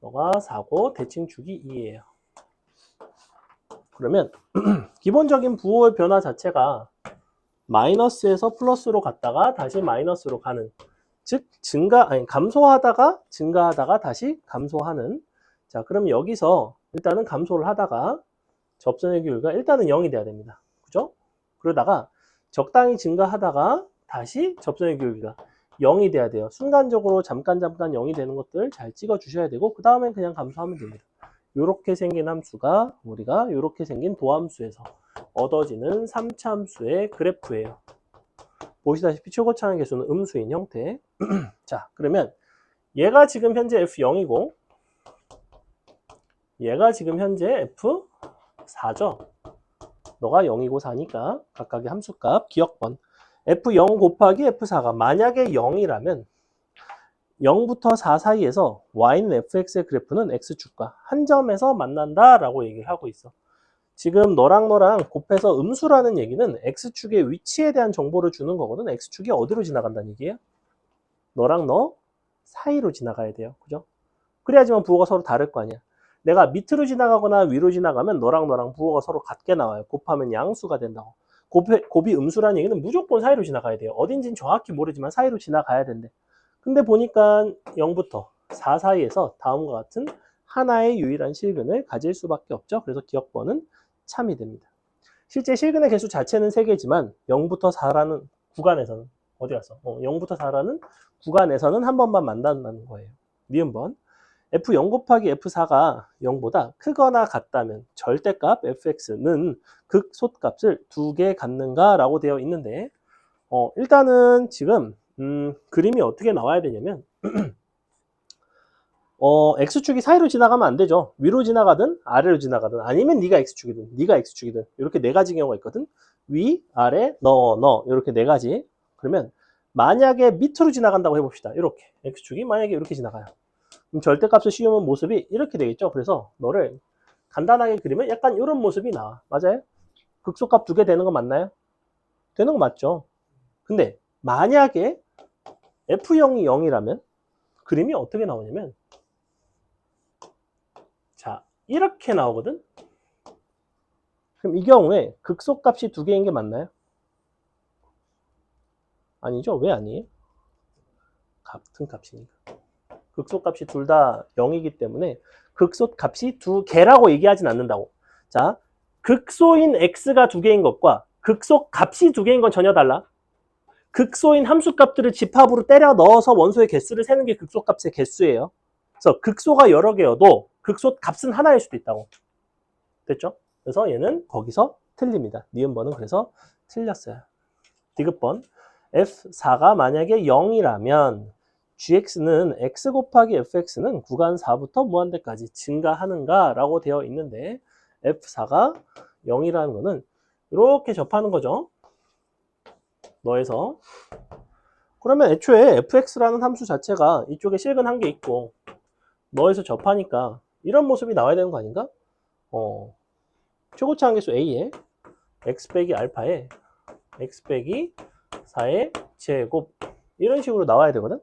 너가 4고 대칭축이 2예요. 그러면 기본적인 부호의 변화 자체가 마이너스에서 플러스로 갔다가 다시 마이너스로 가는, 즉 감소하다가 증가하다가 다시 감소하는. 자, 그럼 여기서 일단은 감소를 하다가 접선의 기울기가 일단은 0이 돼야 됩니다. 그죠? 그러다가 적당히 증가하다가 다시 접선의 기울기가 0이 돼야 돼요. 순간적으로 잠깐 0이 되는 것들 잘 찍어 주셔야 되고 그 다음엔 그냥 감소하면 됩니다. 이렇게 생긴 함수가 우리가 이렇게 생긴 도함수에서 얻어지는 3차 함수의 그래프예요. 보시다시피 최고차항 계수는 음수인 형태. 자, 그러면 얘가 지금 현재 F0이고 얘가 지금 현재 F4죠. 너가 0이고 4니까 각각의 함수값 기억번 F0 곱하기 F4가 만약에 0이라면 0부터 4 사이에서 y는 fx의 그래프는 x축과 한 점에서 만난다 라고 얘기를 하고 있어. 지금 너랑 곱해서 음수라는 얘기는 x축의 위치에 대한 정보를 주는 거거든. x축이 어디로 지나간다는 얘기예요? 너랑 너 사이로 지나가야 돼요. 그죠? 그래야지만 부호가 서로 다를 거 아니야. 내가 밑으로 지나가거나 위로 지나가면 너랑 부호가 서로 같게 나와요. 곱하면 양수가 된다고. 곱이 음수라는 얘기는 무조건 사이로 지나가야 돼요. 어딘지는 정확히 모르지만 사이로 지나가야 된대. 근데 보니까 0부터 4 사이에서 다음과 같은 하나의 유일한 실근을 가질 수밖에 없죠. 그래서 기억번은 참이 됩니다. 실제 실근의 개수 자체는 3개지만 0부터 4라는 구간에서는 어디 갔어? 0부터 4라는 구간에서는 한 번만 만난다는 거예요. 니은번. F0 곱하기 F4가 0보다 크거나 같다면 절대값 fx는 극소값을 2개 갖는가? 라고 되어 있는데 일단은 지금 그림이 어떻게 나와야 되냐면 x축이 사이로 지나가면 안 되죠. 위로 지나가든 아래로 지나가든 아니면 네가 x축이든 이렇게 네 가지 경우가 있거든. 위, 아래, 너 이렇게 네 가지. 그러면 만약에 밑으로 지나간다고 해봅시다. 이렇게 x축이 만약에 이렇게 지나가요. 그럼 절대값을 씌우는 모습이 이렇게 되겠죠. 그래서 너를 간단하게 그리면 약간 이런 모습이 나와. 맞아요? 극소값 2개 되는 거 맞나요? 되는 거 맞죠. 근데 만약에 f0이 0이라면 그림이 어떻게 나오냐면 자 이렇게 나오거든. 그럼 이 경우에 극소값이 2개인 게 맞나요? 아니죠. 왜 아니에요? 같은 값이니까. 극소값이 둘 다 0이기 때문에 극소값이 2개라고 얘기하진 않는다고. 자, 극소인 x가 2개인 것과 극소값이 2개인 건 전혀 달라. 극소인 함수값들을 집합으로 때려 넣어서 원소의 개수를 세는 게 극소값의 개수예요. 그래서 극소가 여러 개여도 극소값은 하나일 수도 있다고. 됐죠? 그래서 얘는 거기서 틀립니다. 니은번은 그래서 틀렸어요. 디귿번. F4가 만약에 0이라면 gx는 x 곱하기 fx는 구간 4부터 무한대까지 증가하는가? 라고 되어 있는데 F4가 0이라는 거는 이렇게 접하는 거죠. 너에서. 그러면 애초에 fx라는 함수 자체가 이쪽에 실근 한 개 있고 너에서 접하니까 이런 모습이 나와야 되는 거 아닌가? 최고치 한계수 a에 x 빼기 알파에 x 빼기 4의 제곱 이런 식으로 나와야 되거든.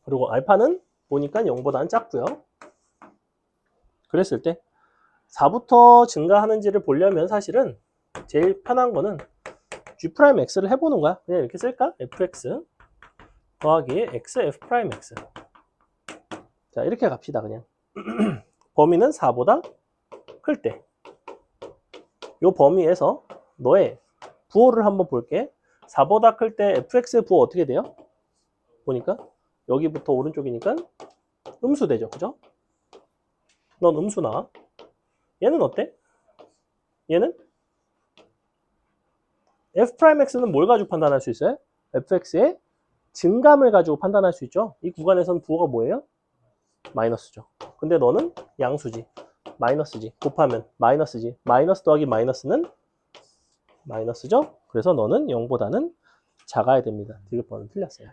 그리고 알파는 보니까 0보다는 작고요. 그랬을 때 4부터 증가하는지를 보려면 사실은 제일 편한 거는 G'X를 해보는 거야. 그냥 이렇게 쓸까? fx 더하기 x f'x. 자 이렇게 갑시다. 그냥 범위는 4보다 클 때 이 범위에서 너의 부호를 한번 볼게. 4보다 클 때 fx의 부호 어떻게 돼요? 보니까 여기부터 오른쪽이니까 음수 되죠. 그죠? 넌 음수 나와. 얘는 어때? 얘는 f'x는 뭘 가지고 판단할 수 있어요? fx의 증감을 가지고 판단할 수 있죠. 이 구간에서는 부호가 뭐예요? 마이너스죠. 근데 너는 양수지. 마이너스지. 곱하면 마이너스지. 마이너스 더하기 마이너스는 마이너스죠. 그래서 너는 0보다는 작아야 됩니다. 디귿번은 틀렸어요.